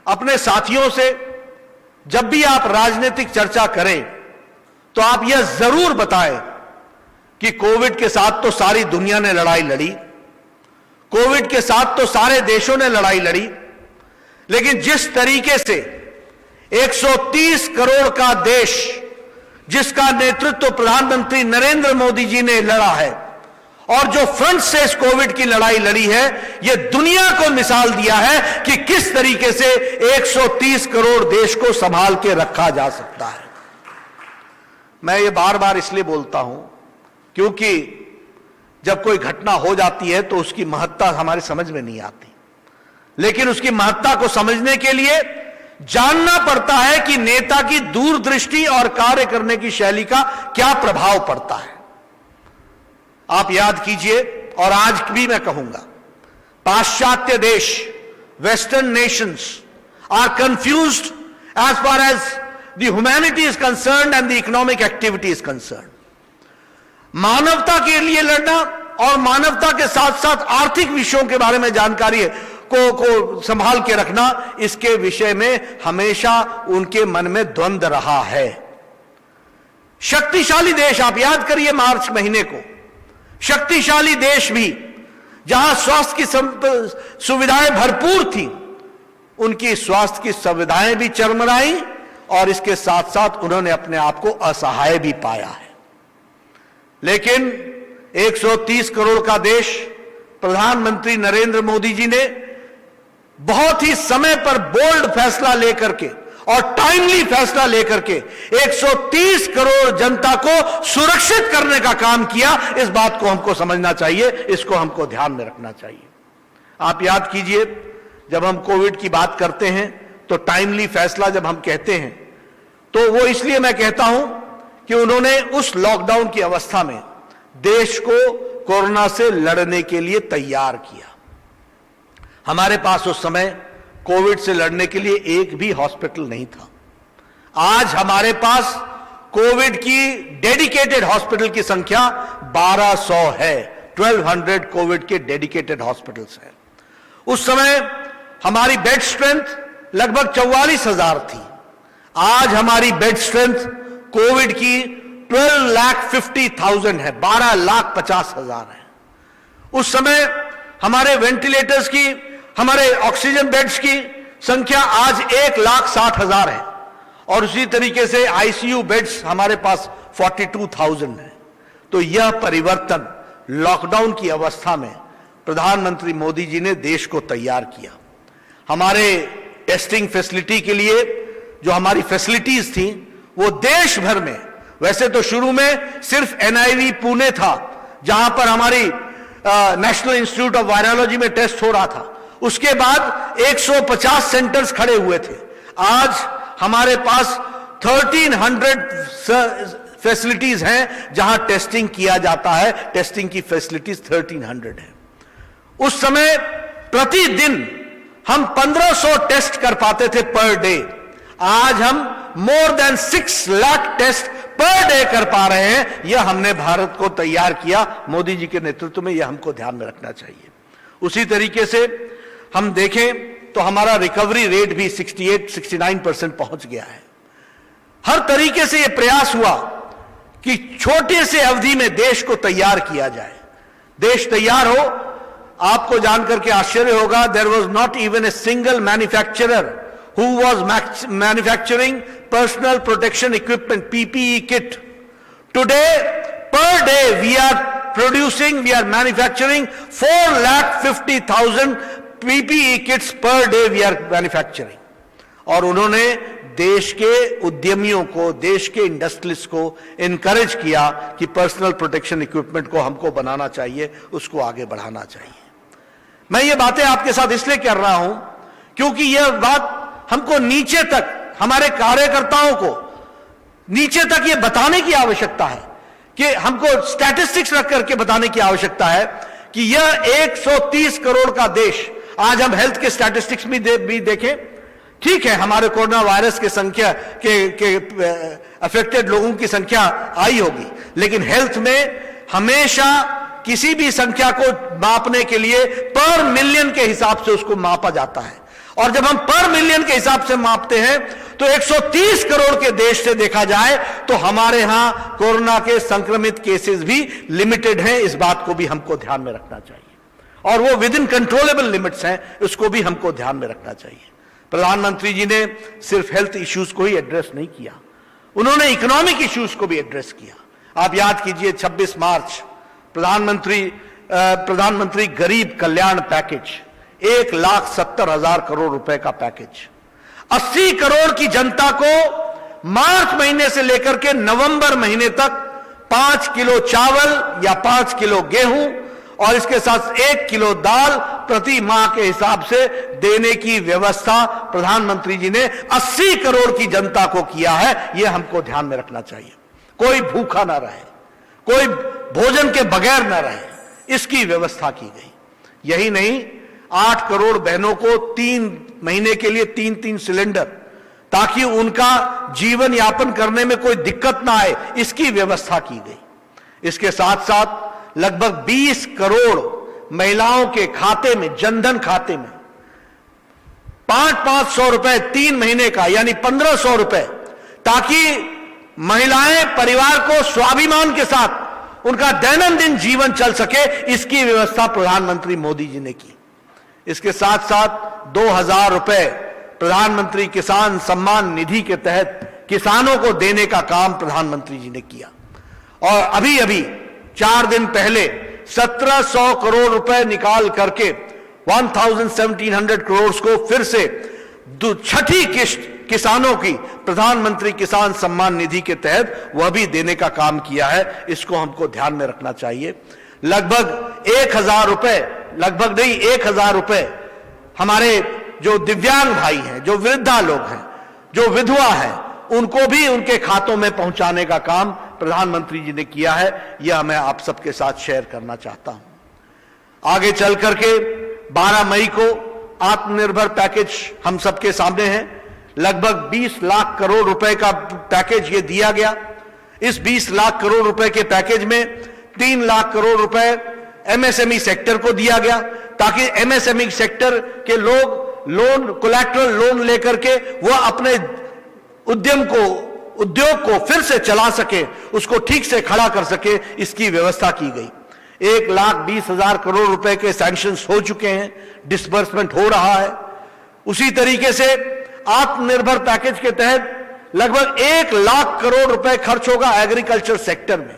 अपने साथियों से जब भी आप राजनीतिक चर्चा करें तो आप यह जरूर बताएं कि कोविड के साथ तो सारी दुनिया ने लड़ाई लड़ी, कोविड के साथ तो सारे देशों ने लड़ाई लड़ी, लेकिन जिस तरीके से 130 करोड़ का देश जिसका नेतृत्व प्रधानमंत्री नरेंद्र मोदी जी ने लड़ा है और जो फ्रंट से इस कोविड की लड़ाई लड़ी है, यह दुनिया को मिसाल दिया है कि किस तरीके से 130 करोड़ देश को संभाल के रखा जा सकता है। मैं ये बार बार इसलिए बोलता हूं क्योंकि जब कोई घटना हो जाती है तो उसकी महत्ता हमारे समझ में नहीं आती, लेकिन उसकी महत्ता को समझने के लिए जानना पड़ता है कि नेता की दूरदृष्टि और कार्य करने की शैली का क्या प्रभाव पड़ता है। आप याद कीजिए, और आज भी मैं कहूंगा, पाश्चात्य देश, western nations are confused as far as the humanity is concerned and the economic activity is concerned. मानवता के लिए लड़ना और मानवता के साथ साथ आर्थिक विषयों के बारे में जानकारी को संभाल के रखना, इसके विषय में हमेशा उनके मन में द्वंद रहा है। शक्तिशाली देश, आप याद करिए मार्च महीने को, शक्तिशाली देश भी जहां स्वास्थ्य की सुविधाएं भरपूर थी, उनकी स्वास्थ्य की सुविधाएं भी चरमराई और इसके साथ साथ उन्होंने अपने आप को असहाय भी पाया है। लेकिन 130 करोड़ का देश, प्रधानमंत्री नरेंद्र मोदी जी ने बहुत ही समय पर बोल्ड फैसला लेकर के और टाइमली फैसला लेकर के 130 करोड़ जनता को सुरक्षित करने का काम किया। इस बात को हमको समझना चाहिए, इसको हमको ध्यान में रखना चाहिए। आप याद कीजिए, जब हम कोविड की बात करते हैं तो टाइमली फैसला जब हम कहते हैं तो वो इसलिए मैं कहता हूं कि उन्होंने उस लॉकडाउन की अवस्था में देश को कोरोना से लड़ने के लिए तैयार किया। हमारे पास उस समय कोविड से लड़ने के लिए एक भी हॉस्पिटल नहीं था। आज हमारे पास कोविड की डेडिकेटेड हॉस्पिटल की संख्या 1200 है। 1200 कोविड के डेडिकेटेड हॉस्पिटल्स हैं। उस समय हमारी बेड स्ट्रेंथ लगभग 44,000 थी। आज हमारी बेड स्ट्रेंथ कोविड की 12,50,000 है, 12,50,000 है। उस समय हमारे वेंटिलेटर्स की, हमारे ऑक्सीजन बेड्स की संख्या आज 1,60,000 है और उसी तरीके से आईसीयू बेड्स हमारे पास 42,000 है। तो यह परिवर्तन लॉकडाउन की अवस्था में प्रधानमंत्री मोदी जी ने देश को तैयार किया। हमारे टेस्टिंग फैसिलिटी के लिए जो हमारी फैसिलिटीज थी वो देश भर में, वैसे तो शुरू में सिर्फ NIV पुणे था जहां पर हमारी नेशनल इंस्टीट्यूट ऑफ वायरोलॉजी में टेस्ट हो रहा था, उसके बाद 150 सेंटर्स खड़े हुए थे। आज हमारे पास 1300 फैसिलिटीज हैं जहां टेस्टिंग किया जाता है। टेस्टिंग की फैसिलिटीज 1300 है। उस समय प्रतिदिन हम 1500 टेस्ट कर पाते थे पर डे। आज हम more than 6 lakh test per day कर पा रहे हैं। यह हमने भारत को तैयार किया मोदी जी के नेतृत्व में, यह हमको ध्यान में रखना चाहिए। उसी तरीके से हम देखें तो हमारा रिकवरी रेट भी 68-69% पहुंच गया है। हर तरीके से यह प्रयास हुआ कि छोटे से अवधि में देश को तैयार किया जाए। देश तैयार हो, आपको जानकर के आश्चर्य होगा, there was not even a single manufacturer who was manufacturing personal protection equipment, PPE kit. Today, per day, we are manufacturing 4,50,000 PPE kits per day we are manufacturing. और उन्होंने देश के उद्यमियों को, देश के इंडस्ट्रियलिस्ट को इनकरेज किया कि पर्सनल प्रोटेक्शन इक्विपमेंट को हमको बनाना चाहिए, उसको आगे बढ़ाना चाहिए। मैं ये बातें आपके साथ इसलिए कर रहा हूं क्योंकि यह बात हमको नीचे तक, हमारे कार्यकर्ताओं को नीचे तक यह बताने की आवश्यकता है कि हमको स्टैटिस्टिक्स रख करके बताने की आवश्यकता है कि यह 130 करोड़ का देश, आज हम हेल्थ के स्टैटिस्टिक्स भी देखें, ठीक है हमारे कोरोना वायरस के संख्या के अफेक्टेड लोगों की संख्या आई होगी, लेकिन हेल्थ में हमेशा किसी भी संख्या को मापने के लिए पर मिलियन के हिसाब से उसको मापा जाता है। और जब हम पर मिलियन के हिसाब से मापते हैं तो 130 करोड़ के देश से देखा जाए तो हमारे यहां कोरोना के संक्रमित केसेस भी लिमिटेड हैं। इस बात को भी हमको ध्यान में रखना चाहिए और वो विद इन कंट्रोलेबल लिमिट्स हैं, उसको भी हमको ध्यान में रखना चाहिए। प्रधानमंत्री जी ने सिर्फ हेल्थ इश्यूज को ही एड्रेस नहीं किया, उन्होंने इकोनॉमिक इश्यूज को भी एड्रेस किया। आप याद कीजिए 26 मार्च प्रधानमंत्री गरीब कल्याण पैकेज, 1,70,000 करोड़ रुपए का पैकेज, 80 करोड़ की जनता को मार्च महीने से लेकर के नवंबर महीने तक 5 किलो चावल या 5 किलो गेहूं और इसके साथ 1 किलो दाल प्रति माह के हिसाब से देने की व्यवस्था प्रधानमंत्री जी ने 80 करोड़ की जनता को किया है। यह हमको ध्यान में रखना चाहिए। कोई भूखा ना रहे, कोई भोजन के बगैर ना रहे, इसकी व्यवस्था की गई। यही नहीं, 8 करोड़ बहनों को 3 महीने के लिए 3-3 सिलेंडर, ताकि उनका जीवन यापन करने में कोई दिक्कत ना आए, इसकी व्यवस्था की गई। इसके साथ साथ लगभग 20 करोड़ महिलाओं के खाते में, जनधन खाते में 500-500 रुपए 3 महीने का, यानी 1,500 रुपए, ताकि महिलाएं परिवार को स्वाभिमान के साथ उनका दैनंदिन जीवन चल सके, इसकी व्यवस्था प्रधानमंत्री मोदी जी ने की। इसके साथ साथ 2,000 रुपए प्रधानमंत्री किसान सम्मान निधि के तहत किसानों को देने का काम प्रधानमंत्री जी ने किया। और अभी अभी 4 दिन पहले 1,700 करोड़ रुपए निकाल करके 1,700 करोड़ को फिर से छठी किस्त किसानों की प्रधानमंत्री किसान सम्मान निधि के तहत वह भी देने का काम किया है। इसको हमको ध्यान में रखना चाहिए। लगभग 1,000 रुपए, लगभग नहीं 1,000 रुपए हमारे जो दिव्यांग भाई हैं, जो वृद्धा लोग हैं, जो विधवा हैं, उनको भी उनके खातों में पहुंचाने का काम प्रधानमंत्री जी ने किया है। यह मैं आप सबके साथ शेयर करना चाहता हूं। आगे चल करके 12 मई को आत्मनिर्भर पैकेज हम सबके सामने है। लगभग 20 लाख करोड़ रुपए का पैकेज ये दिया गया। इस 20 लाख करोड़ रुपए के पैकेज में 3 लाख करोड़ रुपए एमएसएमई सेक्टर को दिया गया, ताकि एमएसएमई सेक्टर के लोग लोन, कोलैटरल लोन लेकर के वो अपने उद्योग को फिर से चला सके, उसको ठीक से खड़ा कर सके, इसकी व्यवस्था की गई। 1,20,000 करोड़ रुपए के सैंक्शंस हो चुके हैं, डिसबर्समेंट हो रहा है। उसी तरीके से आत्मनिर्भर पैकेज के तहत लगभग 1 लाख करोड़ रुपए खर्च होगा एग्रीकल्चर सेक्टर में,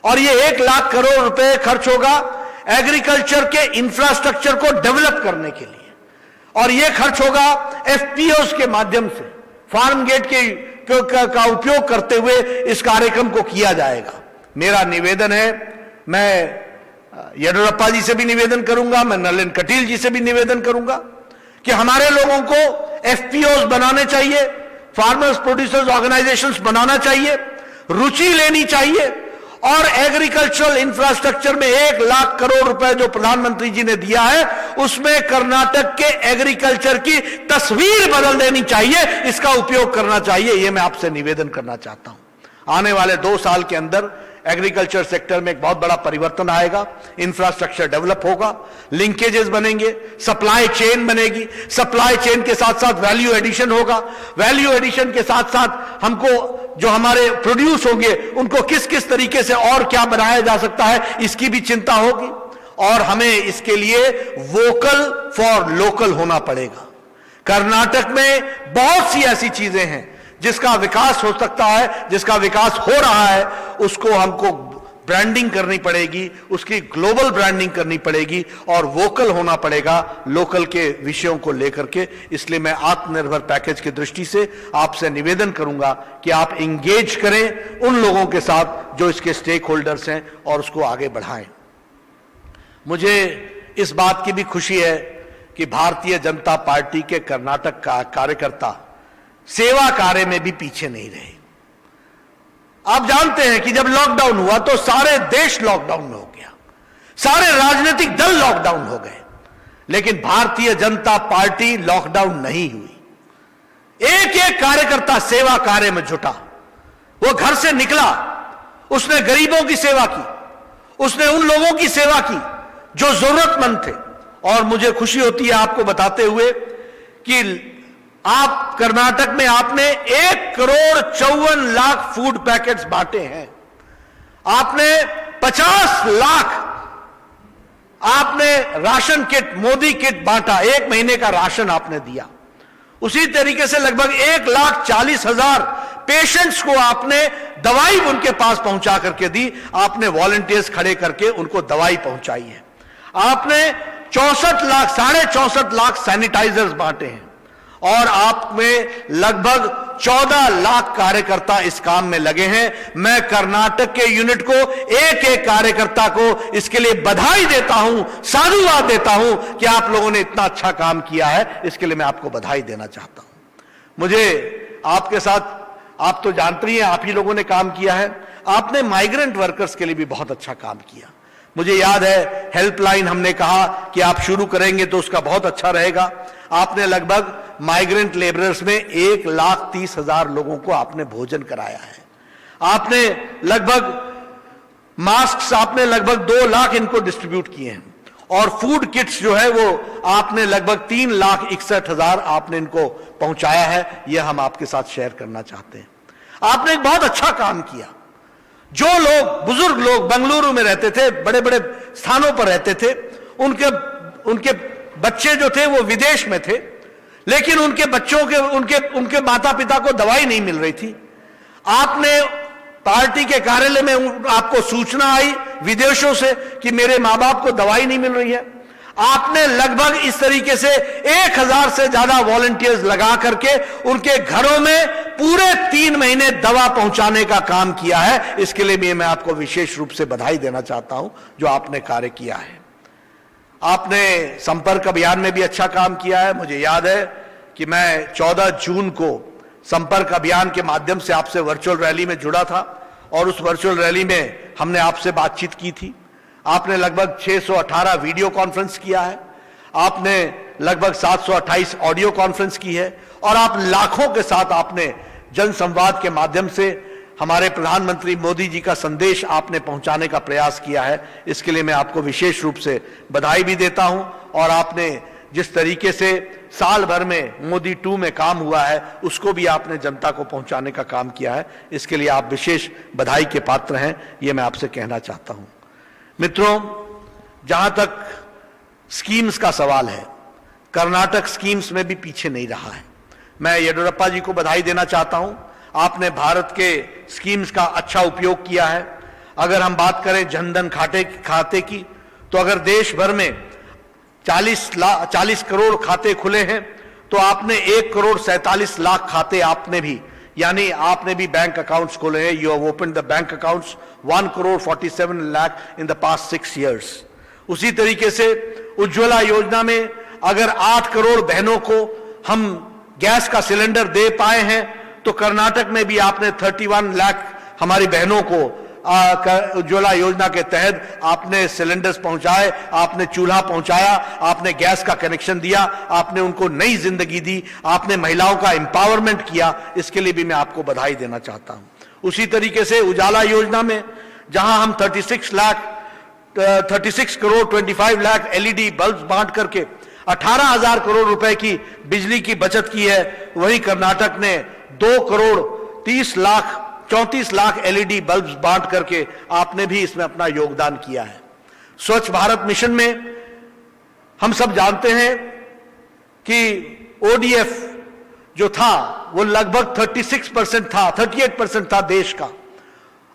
और ये 1 लाख करोड़ रुपए खर्च होगा एग्रीकल्चर के इंफ्रास्ट्रक्चर को डेवलप करने के लिए, और ये खर्च होगा एफपीओस के माध्यम से, फार्म गेट का उपयोग करते हुए इस कार्यक्रम को किया जाएगा। मेरा निवेदन है, मैं येडियुरप्पा जी से भी निवेदन करूंगा, मैं नलिन कटील जी से भी निवेदन करूंगा कि हमारे लोगों को एफपीओज बनाने चाहिए, फार्मर्स प्रोड्यूसर्स ऑर्गेनाइजेशंस बनाना चाहिए, रुचि लेनी चाहिए और एग्रीकल्चरल इंफ्रास्ट्रक्चर में 1 लाख करोड़ रुपए जो प्रधानमंत्री जी ने दिया है उसमें कर्नाटक के एग्रीकल्चर की तस्वीर बदल देनी चाहिए, इसका उपयोग करना चाहिए। यह मैं आपसे निवेदन करना चाहता हूं। आने वाले 2 साल के अंदर एग्रीकल्चर सेक्टर में एक बहुत बड़ा परिवर्तन आएगा, इंफ्रास्ट्रक्चर डेवलप होगा, लिंकेजेस बनेंगे, सप्लाई चेन बनेगी, सप्लाई चेन के साथ साथ वैल्यू एडिशन होगा, वैल्यू एडिशन के साथ साथ हमको जो हमारे प्रोड्यूस होंगे उनको किस किस तरीके से और क्या बनाया जा सकता है इसकी भी चिंता होगी और हमें इसके लिए वोकल फॉर लोकल होना पड़ेगा। कर्नाटक में बहुत सी ऐसी चीजें हैं जिसका विकास हो सकता है, जिसका विकास हो रहा है, उसको हमको ब्रांडिंग करनी पड़ेगी, उसकी ग्लोबल ब्रांडिंग करनी पड़ेगी और वोकल होना पड़ेगा लोकल के विषयों को लेकर के। इसलिए मैं आत्मनिर्भर पैकेज की दृष्टि से आपसे निवेदन करूंगा कि आप इंगेज करें उन लोगों के साथ जो इसके स्टेक होल्डर्स हैं और उसको आगे बढ़ाएं। मुझे इस बात की भी खुशी है कि भारतीय जनता पार्टी के कर्नाटक का कार्यकर्ता सेवा कार्य में भी पीछे नहीं रहे। आप जानते हैं कि जब लॉकडाउन हुआ तो सारे देश लॉकडाउन में हो गया, सारे राजनीतिक दल लॉकडाउन हो गए, लेकिन भारतीय जनता पार्टी लॉकडाउन नहीं हुई। एक एक कार्यकर्ता सेवा कार्य में जुटा, वो घर से निकला, उसने गरीबों की सेवा की, उसने उन लोगों की सेवा की जो जरूरतमंद थे। और मुझे खुशी होती है आपको बताते हुए कि आप कर्नाटक में आपने 1,54,00,000 फूड पैकेट्स बांटे हैं, आपने 50 लाख आपने राशन किट, मोदी किट बांटा, 1 महीने का राशन आपने दिया। उसी तरीके से लगभग 1,40,000 पेशेंट्स को आपने दवाई उनके पास पहुंचा करके दी, आपने वॉलंटियर्स खड़े करके उनको दवाई पहुंचाई है। आपने 64 लाख सैनिटाइजर्स बांटे हैं और आप में लगभग 14 लाख कार्यकर्ता इस काम में लगे हैं। मैं कर्नाटक के यूनिट को, एक एक कार्यकर्ता को इसके लिए बधाई देता हूं, साधुवाद देता हूं कि आप लोगों ने इतना अच्छा काम किया है, इसके लिए मैं आपको बधाई देना चाहता हूं। मुझे आपके साथ, आप तो जानते ही हैं, आप ही लोगों ने काम किया है, आपने माइग्रेंट वर्कर्स के लिए भी बहुत अच्छा काम किया। मुझे याद है हेल्पलाइन हमने कहा कि आप शुरू करेंगे तो उसका बहुत अच्छा रहेगा। आपने लगभग माइग्रेंट लेबरर्स में 1,30,000 लोगों को आपने भोजन कराया है। आपने लगभग मास्क, आपने लगभग 2 लाख इनको डिस्ट्रीब्यूट किए हैं और फूड किट्स जो है वो आपने लगभग 3,61,000 आपने इनको पहुंचाया है। यह हम आपके साथ शेयर करना चाहते हैं। आपने एक बहुत अच्छा काम किया। जो लोग, बुजुर्ग लोग बेंगलुरु में रहते थे, बड़े बड़े स्थानों पर रहते थे, उनके बच्चे जो थे वो विदेश में थे, लेकिन उनके बच्चों के, उनके माता पिता को दवाई नहीं मिल रही थी। आपने पार्टी के कार्यालय में आपको सूचना आई विदेशों से कि मेरे मां बाप को दवाई नहीं मिल रही है। आपने लगभग इस तरीके से 1,000 से ज्यादा वॉलंटियर्स लगा करके उनके घरों में पूरे 3 महीने दवा पहुंचाने का काम किया है। इसके लिए मैं आपको विशेष रूप से बधाई देना चाहता हूं जो आपने कार्य किया है। आपने संपर्क अभियान में भी अच्छा काम किया है। मुझे याद है कि मैं 14 जून को संपर्क अभियान के माध्यम से आपसे वर्चुअल रैली में जुड़ा था और उस वर्चुअल रैली में हमने आपसे बातचीत की थी। आपने लगभग 618 वीडियो कॉन्फ्रेंस किया है, आपने लगभग 728 ऑडियो कॉन्फ्रेंस की है और आप लाखों के साथ आपने जनसंवाद के माध्यम से हमारे प्रधानमंत्री मोदी जी का संदेश आपने पहुंचाने का प्रयास किया है। इसके लिए मैं आपको विशेष रूप से बधाई भी देता हूं और आपने जिस तरीके से साल भर में मोदी 2 में काम हुआ है उसको भी आपने जनता को पहुंचाने का काम किया है। इसके लिए आप विशेष बधाई के पात्र हैं, ये मैं आपसे कहना चाहता हूं। मित्रों, जहां तक स्कीम्स का सवाल है, कर्नाटक स्कीम्स में भी पीछे नहीं रहा है। मैं येडियुरप्पा जी को बधाई देना चाहता हूं, आपने भारत के स्कीम्स का अच्छा उपयोग किया है। अगर हम बात करें जनधन खाते की, तो अगर देश भर में 40 करोड़ खाते खुले हैं तो आपने 1,47,00,000 खाते आपने भी, यानी आपने भी बैंक अकाउंट्स खोले हैं. You have open the bank accounts 1,47,00,000 in the past 6 years. उसी तरीके से उज्ज्वला योजना में अगर 8 करोड़ बहनों को हम गैस का सिलेंडर दे पाए हैं, तो कर्नाटक में भी आपने 31 लाख हमारी बहनों को उज्ज्वला योजना के तहत आपने सिलेंडर्स पहुंचाए, आपने चूल्हा पहुंचाया, आपने गैस का कनेक्शन दिया, आपने उनको नई जिंदगी दी, आपने महिलाओं का एम्पावरमेंट किया. इसके लिए भी मैं आपको बधाई देना चाहता हूं. उसी तरीके से उजाला योजना में जहां हम 36 करोड़ 25 लाख एलईडी बल्ब बांट करके 18,000 करोड़ रुपए की बिजली की बचत की है, वहीं कर्नाटक ने 2 करोड़ 34 लाख एलईडी बल्ब बांट करके आपने भी इसमें अपना योगदान किया है. स्वच्छ भारत मिशन में हम सब जानते हैं कि ओडीएफ जो था वो लगभग 36% था, 38% था देश का.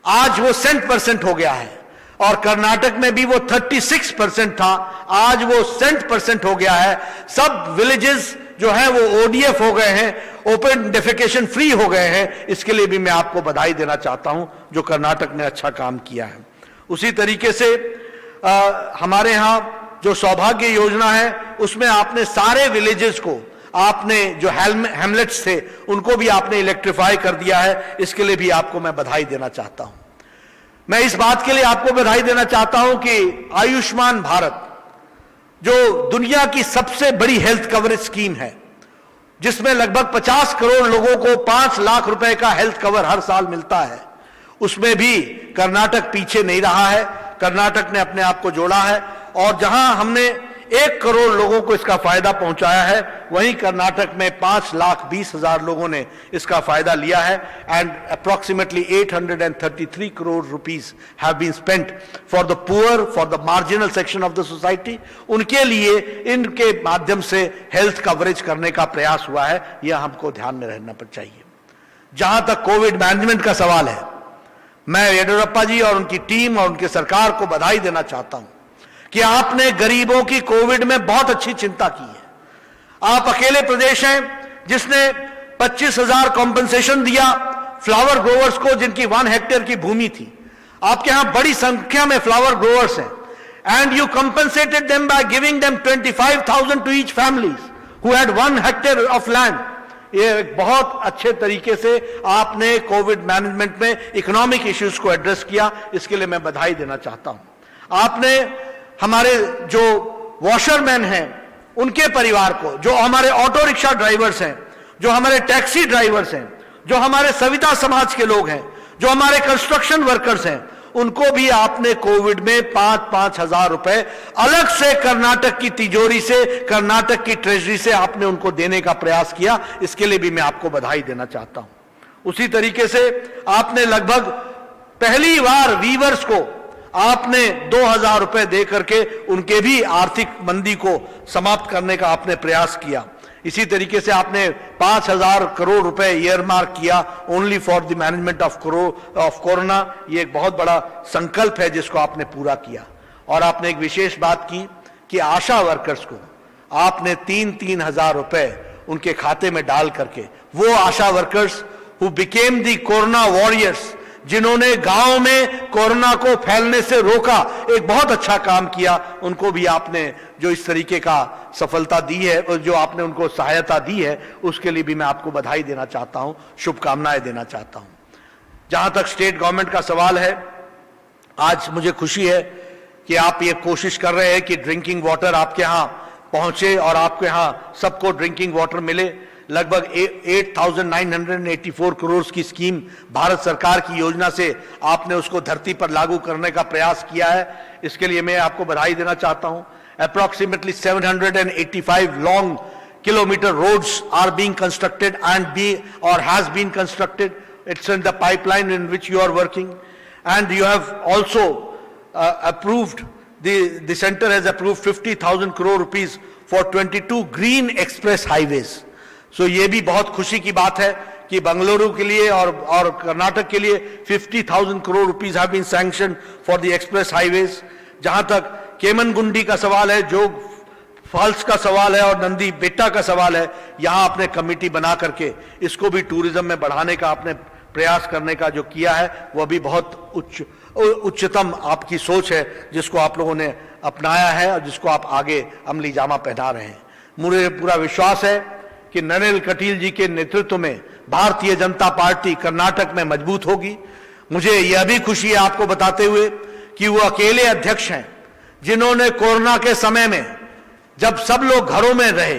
आज वो सेंट% हो गया है. और कर्नाटक में भी वो 36% था, आज वो सेंट% हो गया है. सब विलेजेस जो है वो ओडीएफ हो गए हैं, ओपन डेफिकेशन फ्री हो गए हैं. इसके लिए भी मैं आपको बधाई देना चाहता हूं, जो कर्नाटक ने अच्छा काम किया है. उसी तरीके से हमारे यहां जो सौभाग्य योजना है, उसमें आपने सारे विलेजेस को, आपने जो हैमलेट्स थे उनको भी आपने इलेक्ट्रीफाई कर दिया है. इसके लिए भी आपको मैं बधाई देना चाहता हूं. मैं इस बात के लिए आपको बधाई देना चाहता हूं कि आयुष्मान भारत जो दुनिया की सबसे बड़ी हेल्थ कवरेज स्कीम है, जिसमें लगभग 50 करोड़ लोगों को 5 लाख रुपए का हेल्थ कवर हर साल मिलता है, उसमें भी कर्नाटक पीछे नहीं रहा है. कर्नाटक ने अपने आप को जोड़ा है और जहां हमने 1 करोड़ लोगों को इसका फायदा पहुंचाया है, वहीं कर्नाटक में 5,20,000 लोगों ने इसका फायदा लिया है. And approximately 833 crore rupees have been spent for the poor, for the marginal section of the society. उनके लिए इनके माध्यम से हेल्थ कवरेज करने का प्रयास हुआ है. यह हमको ध्यान में रहना चाहिए. जहां तक कोविड मैनेजमेंट का सवाल है, मैं येडियुरप्पा जी और उनकी टीम और उनकी सरकार को बधाई देना चाहता हूं कि आपने गरीबों की कोविड में बहुत अच्छी चिंता की है. आप अकेले प्रदेश हैं जिसने 25,000 कॉम्पेंसेशन दिया फ्लावर ग्रोवर्स को जिनकी 1 हेक्टेयर की भूमि थी. आपके यहां बड़ी संख्या में फ्लावर ग्रोवर्स हैं, and you compensated them by giving them 25,000 to each families who had 1 hectare of land. ये एक बहुत अच्छे तरीके से आपने कोविड मैनेजमेंट में इकोनॉमिक इश्यूज को एड्रेस किया. इसके लिए मैं बधाई देना चाहता हूं. आपने हमारे जो वॉशरमैन हैं उनके परिवार को, जो हमारे ऑटो रिक्शा ड्राइवर्स हैं, जो हमारे टैक्सी ड्राइवर्स हैं, जो हमारे सविता समाज के लोग हैं, जो हमारे कंस्ट्रक्शन वर्कर्स हैं, उनको भी आपने कोविड में 5-5 हजार रुपए अलग से कर्नाटक की तिजोरी से, कर्नाटक की ट्रेजरी से आपने उनको देने का प्रयास किया. इसके लिए भी मैं आपको बधाई देना चाहता हूं. उसी तरीके से आपने लगभग पहली बार वीवर्स को आपने 2,000 रुपए दे करके उनके भी आर्थिक मंदी को समाप्त करने का आपने प्रयास किया. इसी तरीके से आपने 5,000 करोड़ रुपए ईयरमार्क किया only for the management of corona. ये एक बहुत बड़ा संकल्प है जिसको आपने पूरा किया. और आपने एक विशेष बात की कि आशा वर्कर्स को आपने 3-3 हजार रुपए उनके खाते में डाल करके, वो ASHA workers who became the corona warriors, जिन्होंने गांव में कोरोना को फैलने से रोका, एक बहुत अच्छा काम किया, उनको भी आपने जो इस तरीके का सफलता दी है और जो आपने उनको सहायता दी है, उसके लिए भी मैं आपको बधाई देना चाहता हूं, शुभकामनाएं देना चाहता हूं. जहां तक स्टेट गवर्नमेंट का सवाल है, आज मुझे खुशी है कि आप ये कोशिश कर रहे हैं कि ड्रिंकिंग वाटर आपके यहां पहुंचे और आपके यहां सबको ड्रिंकिंग वाटर मिले. लगभग 8,984 करोड़ की स्कीम भारत सरकार की योजना से आपने उसको धरती पर लागू करने का प्रयास किया है. इसके लिए मैं आपको बधाई देना चाहता हूं. Approximately 785 long kilometre roads are being constructed और has been constructed. It's in the pipeline in which you are working and you have also approved the center has approved 50,000 crore rupees for 22 green express highways. So ये भी बहुत खुशी की बात है कि बंगलुरु के लिए और कर्नाटक के लिए 50,000 crore rupees have been sanction for the express highways. जहां तक केमनगुंडी का सवाल है, जो फॉल्स का सवाल है और नंदी बेटा का सवाल है, यहां आपने कमेटी बना करके इसको भी टूरिज्म में बढ़ाने का आपने प्रयास करने का जो किया है वह भी बहुत उच्चतम आपकी सोच है, जिसको आप लोगों ने अपनाया है और जिसको आप आगे अमली जामा पहना रहे हैं। मुझे पूरा विश्वास है कि नलिन कटील जी के नेतृत्व में भारतीय जनता पार्टी कर्नाटक में मजबूत होगी। मुझे यह भी खुशी है आपको बताते हुए कि वो अकेले अध्यक्ष हैं जिन्होंने कोरोना के समय में जब सब लोग घरों में रहे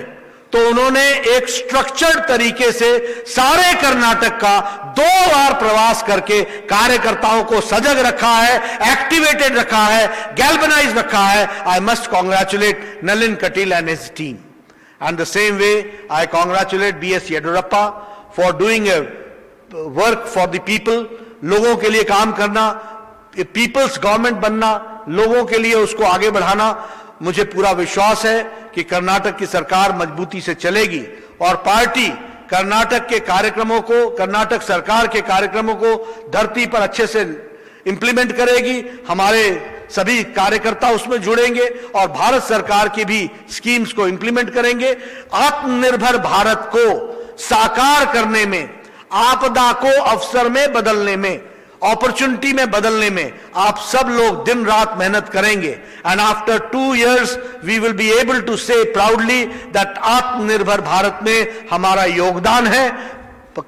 तो उन्होंने एक स्ट्रक्चर्ड तरीके से सारे कर्नाटक का 2 बार प्रवास करके कार्यकर्ताओं को सजग रखा है, एक्टिवेटेड रखा है, गैल्वनाइज रखा है। I must congratulate Nalin Kateel and his team and the same way I congratulate BS Yediyurappa for doing a work for the people. लोगों के लिए काम करना, पीपल्स गवर्नमेंट बनना, लोगों के लिए उसको आगे बढ़ाना। मुझे पूरा विश्वास है कि कर्नाटक की सरकार मजबूती से चलेगी और पार्टी कर्नाटक के कार्यक्रमों को, कर्नाटक सरकार के कार्यक्रमों को धरती पर अच्छे से इंप्लीमेंट करेगी। हमारे सभी कार्यकर्ता उसमें जुड़ेंगे और भारत सरकार की भी स्कीम्स को इंप्लीमेंट करेंगे। आत्मनिर्भर भारत को साकार करने में, आपदा को अवसर में बदलने में, अपॉर्चुनिटी में बदलने में आप सब लोग दिन रात मेहनत करेंगे। And after 2 years we will be able to say proudly that Atmanirbhar Bharat में हमारा योगदान है।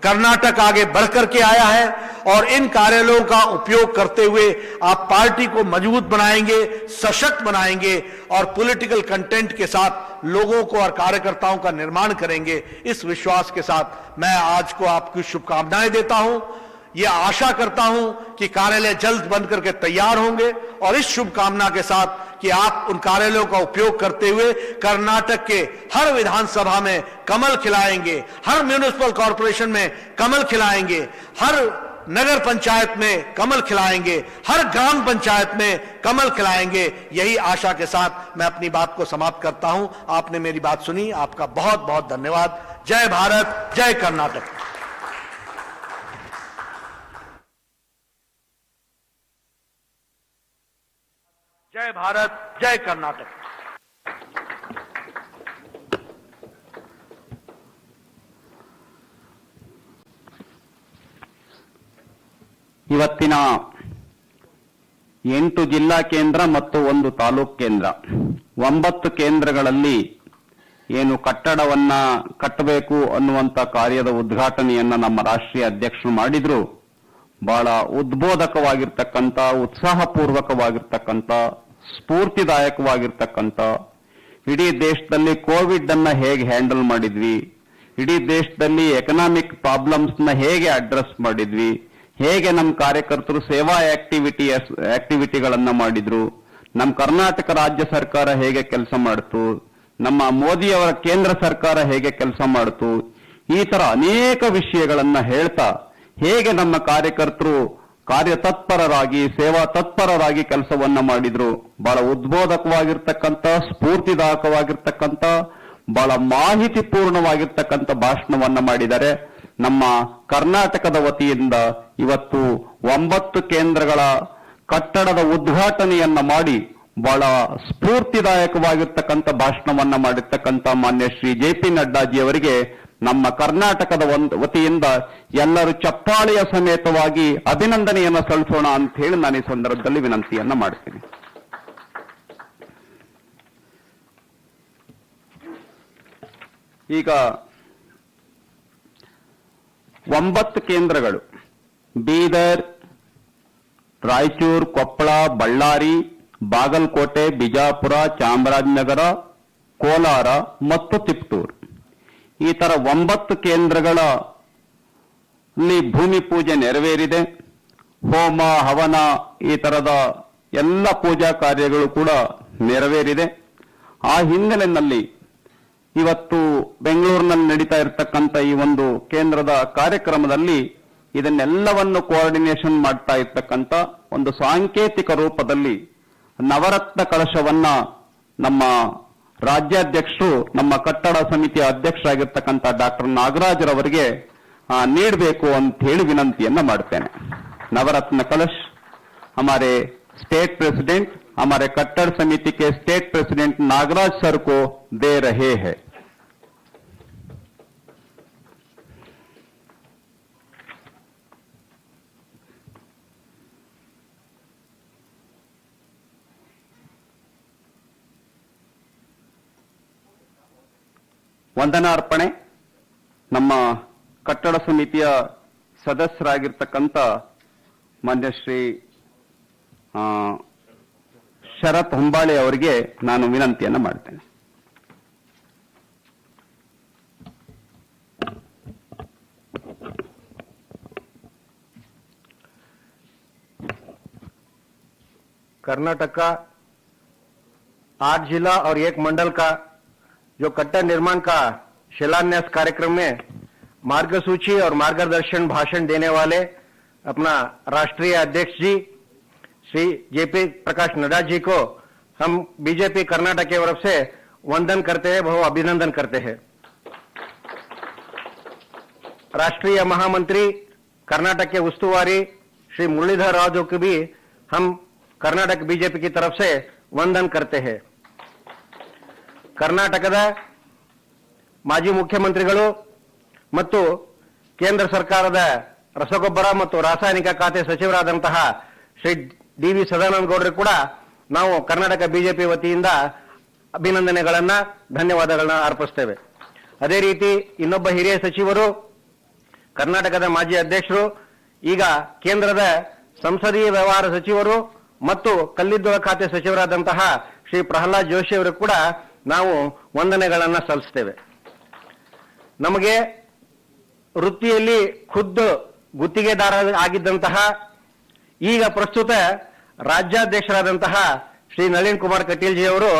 कर्नाटक आगे बढ़कर के आया है और इन कार्यालयों का उपयोग करते हुए आप पार्टी को मजबूत बनाएंगे, सशक्त बनाएंगे और पॉलिटिकल कंटेंट के साथ लोगों को और कार्यकर्ताओं का निर्माण करेंगे। इस विश्वास के साथ मैं आज को आपकी शुभकामनाएं देता हूं। यह आशा करता हूं कि कार्यालय जल्द बन करके तैयार होंगे और इस शुभकामना के साथ कि आप उन कार्यालयों का उपयोग करते हुए कर्नाटक के हर विधानसभा में कमल खिलाएंगे, हर म्युनिसिपल कॉर्पोरेशन में कमल खिलाएंगे, हर नगर पंचायत में कमल खिलाएंगे, हर ग्राम पंचायत में कमल खिलाएंगे। यही आशा के साथ मैं अपनी बात को समाप्त करता हूं। आपने मेरी बात सुनी, आपका बहुत बहुत धन्यवाद। जय भारत, जय कर्नाटक। जय भारत, जय कर्नाटक। ಇವತ್ತಿನ 8 ಜಿಲ್ಲಾ ಕೇಂದ್ರ ಮತ್ತು 1 ತಾಲೂಕು ಕೇಂದ್ರ 9 ಕೇಂದ್ರಗಳಲ್ಲಿ ಏನು ಕಟ್ಟಡವನ್ನ ಕಟ್ಟಬೇಕು ಅನ್ನುವಂತ ಕಾರ್ಯದ ಉದ್ಘಾಟನೆಯನ್ನ ನಮ್ಮ ರಾಷ್ಟ್ರೀಯ ಅಧ್ಯಕ್ಷರು ಮಾಡಿದ್ರು. ಬಹಳ ಉದ್ಬೋಧಕವಾಗಿರ್ತಕ್ಕಂಥ, ಉತ್ಸಾಹಪೂರ್ವಕವಾಗಿರ್ತಕ್ಕಂಥ, ಸ್ಫೂರ್ತಿದಾಯಕವಾಗಿರ್ತಕ್ಕಂಥ, ಇಡೀ ದೇಶದಲ್ಲಿ ಕೋವಿಡ್ ಅನ್ನ ಹೇಗೆ ಹ್ಯಾಂಡಲ್ ಮಾಡಿದ್ವಿ, ಇಡೀ ದೇಶದಲ್ಲಿ ಎಕನಾಮಿಕ್ ಪ್ರಾಬ್ಲಮ್ಸ್ ನ ಹೇಗೆ ಅಡ್ರೆಸ್ ಮಾಡಿದ್ವಿ, ಹೇಗೆ ನಮ್ಮ ಕಾರ್ಯಕರ್ತರು ಸೇವಾ ಆಕ್ಟಿವಿಟಿಗಳನ್ನ ಮಾಡಿದ್ರು, ನಮ್ಮ ಕರ್ನಾಟಕ ರಾಜ್ಯ ಸರ್ಕಾರ ಹೇಗೆ ಕೆಲಸ ಮಾಡಿತು, ನಮ್ಮ ಮೋದಿಯವರ ಕೇಂದ್ರ ಸರ್ಕಾರ ಹೇಗೆ ಕೆಲಸ ಮಾಡಿತು, ಈ ತರ ಅನೇಕ ವಿಷಯಗಳನ್ನ ಹೇಳ್ತಾ ಹೇಗೆ ನಮ್ಮ ಕಾರ್ಯಕರ್ತರು ಕಾರ್ಯತತ್ಪರರಾಗಿ, ಸೇವಾ ತತ್ಪರರಾಗಿ ಕೆಲಸವನ್ನ ಮಾಡಿದ್ರು. ಬಹಳ ಉದ್ಬೋಧಕವಾಗಿರ್ತಕ್ಕಂಥ, ಸ್ಫೂರ್ತಿದಾಯಕವಾಗಿರ್ತಕ್ಕಂಥ, ಬಹಳ ಮಾಹಿತಿಪೂರ್ಣವಾಗಿರ್ತಕ್ಕಂಥ ಭಾಷಣವನ್ನ ಮಾಡಿದ್ದಾರೆ. ನಮ್ಮ ಕರ್ನಾಟಕದ ವತಿಯಿಂದ ಇವತ್ತು 9 ಕೇಂದ್ರಗಳ ಕಟ್ಟಡದ ಉದ್ಘಾಟನೆಯನ್ನ ಮಾಡಿ ಬಹಳ ಸ್ಫೂರ್ತಿದಾಯಕವಾಗಿರ್ತಕ್ಕಂಥ ಭಾಷಣವನ್ನ ಮಾಡಿರ್ತಕ್ಕಂಥ ಮಾನ್ಯ ಶ್ರೀ JP ನಡ್ಡಾಜಿಯವರಿಗೆ ನಮ್ಮ ಕರ್ನಾಟಕದ ವತಿಯಿಂದ ಎಲ್ಲರೂ ಚಪ್ಪಾಳೆಯ ಸಮೇತವಾಗಿ ಅಭಿನಂದನೆಯನ್ನ ಸಲ್ಲಿಸೋಣ ಅಂತ ಹೇಳಿ ನಾನು ಈ ಸಂದರ್ಭದಲ್ಲಿ ವಿನಂತಿಯನ್ನ ಮಾಡ್ತೀನಿ. ಈಗ 9 ಕೇಂದ್ರಗಳು ಬೀದರ್, ರಾಯಚೂರು, ಕೊಪ್ಪಳ, ಬಳ್ಳಾರಿ, ಬಾಗಲಕೋಟೆ, ಬಿಜಾಪುರ, ಚಾಮರಾಜನಗರ, ಕೋಲಾರ ಮತ್ತು ತಿಪಟೂರು, ಈ ತರ 9 ಕೇಂದ್ರಗಳಲ್ಲಿ ಭೂಮಿ ಪೂಜೆ ನೆರವೇರಿದೆ. ಹೋಮ ಹವನ ಈ ತರದ ಎಲ್ಲ ಪೂಜಾ ಕಾರ್ಯಗಳು ಕೂಡ ನೆರವೇರಿದೆ. ಆ ಹಿನ್ನೆಲೆಯಲ್ಲಿ ಇವತ್ತು ಬೆಂಗಳೂರಿನಲ್ಲಿ ನಡೀತಾ ಇರತಕ್ಕಂಥ ಈ ಒಂದು ಕೇಂದ್ರದ ಕಾರ್ಯಕ್ರಮದಲ್ಲಿ ಇದನ್ನೆಲ್ಲವನ್ನು ಕೋಆರ್ಡಿನೇಷನ್ ಮಾಡ್ತಾ ಇರ್ತಕ್ಕಂಥ ಒಂದು ಸಾಂಕೇತಿಕ ರೂಪದಲ್ಲಿ ನವರತ್ನ ಕಳಶವನ್ನ ನಮ್ಮ ರಾಜ್ಯಾಧ್ಯಕ್ಷರು, ನಮ್ಮ ಕಟ್ಟಡ ಸಮಿತಿಯ ಅಧ್ಯಕ್ಷರಾಗಿರ್ತಕ್ಕಂಥ ಡಾಕ್ಟರ್ ನಾಗರಾಜರವರಿಗೆ ನೀಡಬೇಕು ಅಂತ ಹೇಳಿ ವಿನಂತಿಯನ್ನ ಮಾಡ್ತೇನೆ. ನವರತ್ನ ಕಲಶ ಹಮಾರೆ ಸ್ಟೇಟ್ ಪ್ರೆಸಿಡೆಂಟ್ हमारे कट्टर समिति के स्टेट प्रेसिडेंट नागराज सर को दे रहे हैं। ವಂದನಾರ್ಪಣೆ ನಮ್ಮ ಕಟ್ಟಡ ಸಮಿತಿಯ ಸದಸ್ಯರಾಗಿರ್ತಕ್ಕಂಥ ಮಾನ್ಯ ಶ್ರೀ ಶರತ್ ಹೊಂಬಾಳೆ ಅವರಿಗೆ ನಾನು ವಿನಂತಿಯನ್ನು ಮಾಡ್ತೇನೆ. कर्नाटक का 8 जिला और 1 मंडल का जो कट्टर निर्माण का शिलान्यास कार्यक्रम में मार्गसूची और मार्गदर्शन भाषण देने वाले अपना राष्ट्रीय अध्यक्ष जी श्री जेपी प्रकाश नड्डा जी को हम बीजेपी कर्नाटक की तरफ से वंदन करते हैं, बहुत अभिनंदन करते हैं। राष्ट्रीय महामंत्री कर्नाटक के उस्तुवारी श्री मुरलीधर राव को भी हम कर्नाटक बीजेपी की तरफ से वंदन करते हैं। कर्नाटकದ ಮಾಜಿ ಮುಖ್ಯಮಂತ್ರಿಗಳು ಮತ್ತು ಕೇಂದ್ರ ಸರ್ಕಾರದ ರಸಗೊಬ್ಬರ ಮತ್ತು ರಾಸಾಯನಿಕ ಖಾತೆ ಸಚಿವರಾದಂತಹ ಶ್ರೀ ಡಿ.ವಿ. ಸದಾನಂದ ಗೌಡರು ಕೂಡ ನಾವು ಕರ್ನಾಟಕ ಬಿಜೆಪಿ ವತಿಯಿಂದ ಅಭಿನಂದನೆಗಳನ್ನ ಧನ್ಯವಾದಗಳನ್ನ ಅರ್ಪಿಸ್ತೇವೆ. ಅದೇ ರೀತಿ ಇನ್ನೊಬ್ಬ ಹಿರಿಯ ಸಚಿವರು ಕರ್ನಾಟಕದ ಮಾಜಿ ಅಧ್ಯಕ್ಷರು, ಈಗ ಕೇಂದ್ರದ ಸಂಸದೀಯ ವ್ಯವಹಾರ ಸಚಿವರು ಮತ್ತು ಕಲ್ಲಿದ್ದಲು ಖಾತೆ ಸಚಿವರಾದಂತಹ ಶ್ರೀ ಪ್ರಹ್ಲಾದ್ ಜೋಶಿ ಅವರು ಕೂಡ ನಾವು ವಂದನೆಗಳನ್ನ ಸಲ್ಲಿಸ್ತೇವೆ. ನಮಗೆ ವೃತ್ತಿಯಲ್ಲಿ ಖುದ್ದು ಗುತ್ತಿಗೆದಾರ ಆಗಿದ್ದಂತಹ ಈಗ ಪ್ರಸ್ತುತ ರಾಜ್ಯಾಧ್ಯಕ್ಷರಾದಂತಹ ಶ್ರೀ ನಳಿನ್ ಕುಮಾರ್ ಕಟೀಲ್ ಜಿ ಅವರು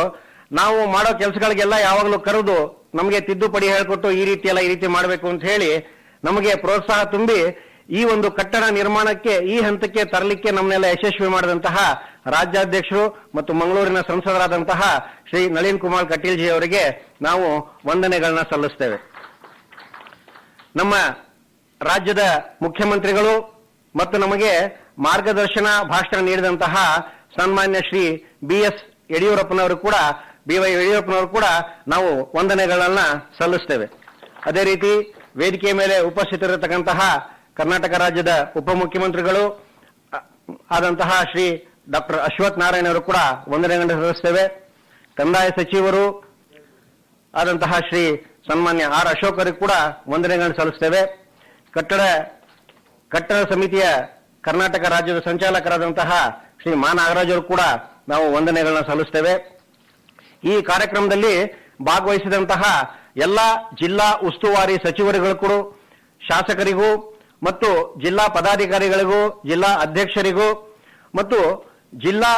ನಾವು ಮಾಡೋ ಕೆಲಸಗಳಿಗೆಲ್ಲ ಯಾವಾಗಲೂ ಕರೆದು ನಮಗೆ ತಿದ್ದುಪಡಿ ಹೇಳಿಕೊಟ್ಟು ಈ ರೀತಿ ಮಾಡಬೇಕು ಅಂತ ಹೇಳಿ ನಮಗೆ ಪ್ರೋತ್ಸಾಹ ತುಂಬಿ ಈ ಒಂದು ಕಟ್ಟಡ ನಿರ್ಮಾಣಕ್ಕೆ ಈ ಹಂತಕ್ಕೆ ತರಲಿಕ್ಕೆ ನಮ್ಮನ್ನೆಲ್ಲ ಯಶಸ್ವಿ ಮಾಡಿದಂತಹ ರಾಜ್ಯಾಧ್ಯಕ್ಷರು ಮತ್ತು ಮಂಗಳೂರಿನ ಸಂಸದರಾದಂತಹ ಶ್ರೀ ನಳಿನ್ ಕುಮಾರ್ ಕಟೀಲ್ ಜಿ ಅವರಿಗೆ ನಾವು ವಂದನೆಗಳನ್ನ ಸಲ್ಲಿಸ್ತೇವೆ. ನಮ್ಮ ರಾಜ್ಯದ ಮುಖ್ಯಮಂತ್ರಿಗಳು ಮತ್ತು ನಮಗೆ ಮಾರ್ಗದರ್ಶನ ಭಾಷಣ ನೀಡಿದಂತಹ ಸನ್ಮಾನ್ಯ ಶ್ರೀ ಬಿ.ಎಸ್. ಯಡಿಯೂರಪ್ಪನವರು ಕೂಡ ನಾವು ವಂದನೆಗಳನ್ನ ಸಲ್ಲಿಸ್ತೇವೆ. ಅದೇ ರೀತಿ ವೇದಿಕೆಯ ಮೇಲೆ ಉಪಸ್ಥಿತರಿರತಕ್ಕಂತಹ ಕರ್ನಾಟಕ ರಾಜ್ಯದ ಉಪಮುಖ್ಯಮಂತ್ರಿಗಳು ಆದಂತಹ ಶ್ರೀ ಡಾಕ್ಟರ್ ಅಶ್ವಥ್ ನಾರಾಯಣ ಅವರು ಕೂಡ ವಂದನೆಗಳನ್ನು ಸಲ್ಲಿಸ್ತೇವೆ. ಕಂದಾಯ ಸಚಿವರು ಆದಂತಹ ಶ್ರೀ ಸನ್ಮಾನ್ಯ ಆರ್ ಅಶೋಕ್ ಅವರಿಗೆ ಕೂಡ ವಂದನೆಗಳನ್ನು ಸಲ್ಲಿಸ್ತೇವೆ. ಕಟ್ಟಡ ಸಮಿತಿಯ ಕರ್ನಾಟಕ ರಾಜ್ಯದ ಸಂಚಾಲಕರಾದಂತಹ ಶ್ರೀ ಮಾ ನಾಗರಾಜ್ ಅವರು ಕೂಡ ನಾವು ವಂದನೆಗಳನ್ನ ಸಲ್ಲಿಸ್ತೇವೆ. ಈ ಕಾರ್ಯಕ್ರಮದಲ್ಲಿ ಭಾಗವಹಿಸಿದಂತಹ ಎಲ್ಲ ಜಿಲ್ಲಾ ಉಸ್ತುವಾರಿ ಸಚಿವರುಗಳು ಕೂಡ, ಶಾಸಕರಿಗೂ ಮತ್ತು ಜಿಲ್ಲಾ ಪದಾಧಿಕಾರಿಗಳಿಗೂ, ಜಿಲ್ಲಾ ಅಧ್ಯಕ್ಷರಿಗೂ ಮತ್ತು ಜಿಲ್ಲಾ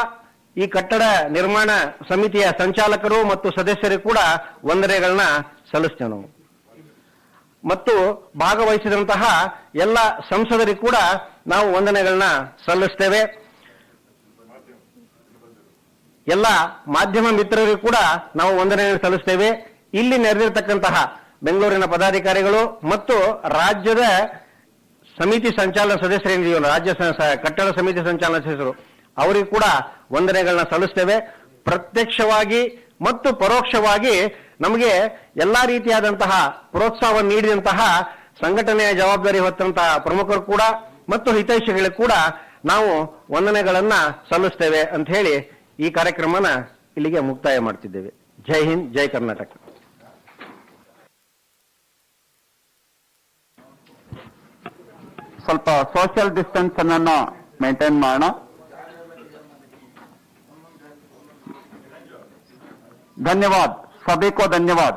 ಈ ಕಟ್ಟಡ ನಿರ್ಮಾಣ ಸಮಿತಿಯ ಸಂಚಾಲಕರು ಮತ್ತು ಸದಸ್ಯರಿಗೂ ಕೂಡ ವಂದನೆಗಳನ್ನ ಸಲ್ಲಿಸ್ತೇವೆ ನಾವು. ಮತ್ತು ಭಾಗವಹಿಸಿದಂತಹ ಎಲ್ಲ ಸಂಸದರಿಗೂ ಕೂಡ ನಾವು ವಂದನೆಗಳನ್ನ ಸಲ್ಲಿಸ್ತೇವೆ. ಎಲ್ಲ ಮಾಧ್ಯಮ ಮಿತ್ರರಿಗೂ ಕೂಡ ನಾವು ವಂದನೆಗಳನ್ನು ಸಲ್ಲಿಸ್ತೇವೆ. ಇಲ್ಲಿ ನೆರೆದಿರತಕ್ಕಂತಹ ಬೆಂಗಳೂರಿನ ಪದಾಧಿಕಾರಿಗಳು ಮತ್ತು ರಾಜ್ಯದ ಸಮಿತಿ ಸಂಚಾಲನ ಸದಸ್ಯರೇನಿದೆಯಲ್ಲ, ರಾಜ್ಯ ಕಟ್ಟಡ ಸಮಿತಿ ಸಂಚಾಲನ ಸದಸ್ಯರು, ಅವರಿಗೂ ಕೂಡ ವಂದನೆಗಳನ್ನ ಸಲ್ಲಿಸ್ತೇವೆ. ಪ್ರತ್ಯಕ್ಷವಾಗಿ ಮತ್ತು ಪರೋಕ್ಷವಾಗಿ ನಮಗೆ ಎಲ್ಲಾ ರೀತಿಯಾದಂತಹ ಪ್ರೋತ್ಸಾಹವನ್ನು ನೀಡಿದಂತಹ ಸಂಘಟನೆಯ ಜವಾಬ್ದಾರಿ ಹೊತ್ತಂತಹ ಪ್ರಮುಖರು ಕೂಡ ಮತ್ತು ಹಿತೈಷಿಗಳಿಗೆ ಕೂಡ ನಾವು ವಂದನೆಗಳನ್ನ ಸಲ್ಲಿಸ್ತೇವೆ ಅಂತ ಹೇಳಿ ಈ ಕಾರ್ಯಕ್ರಮನ ಇಲ್ಲಿಗೆ ಮುಕ್ತಾಯ ಮಾಡ್ತಿದ್ದೇವೆ. ಜೈ ಹಿಂದ್, ಜೈ ಕರ್ನಾಟಕ. ಸ್ವಲ್ಪ ಸೋಷಿಯಲ್ ಡಿಸ್ಟೆನ್ಸ್ ಅನ್ನ ಮೇಂಟೈನ್ ಮಾಡೋಣ. धन्यवाद, सभी को धन्यवाद.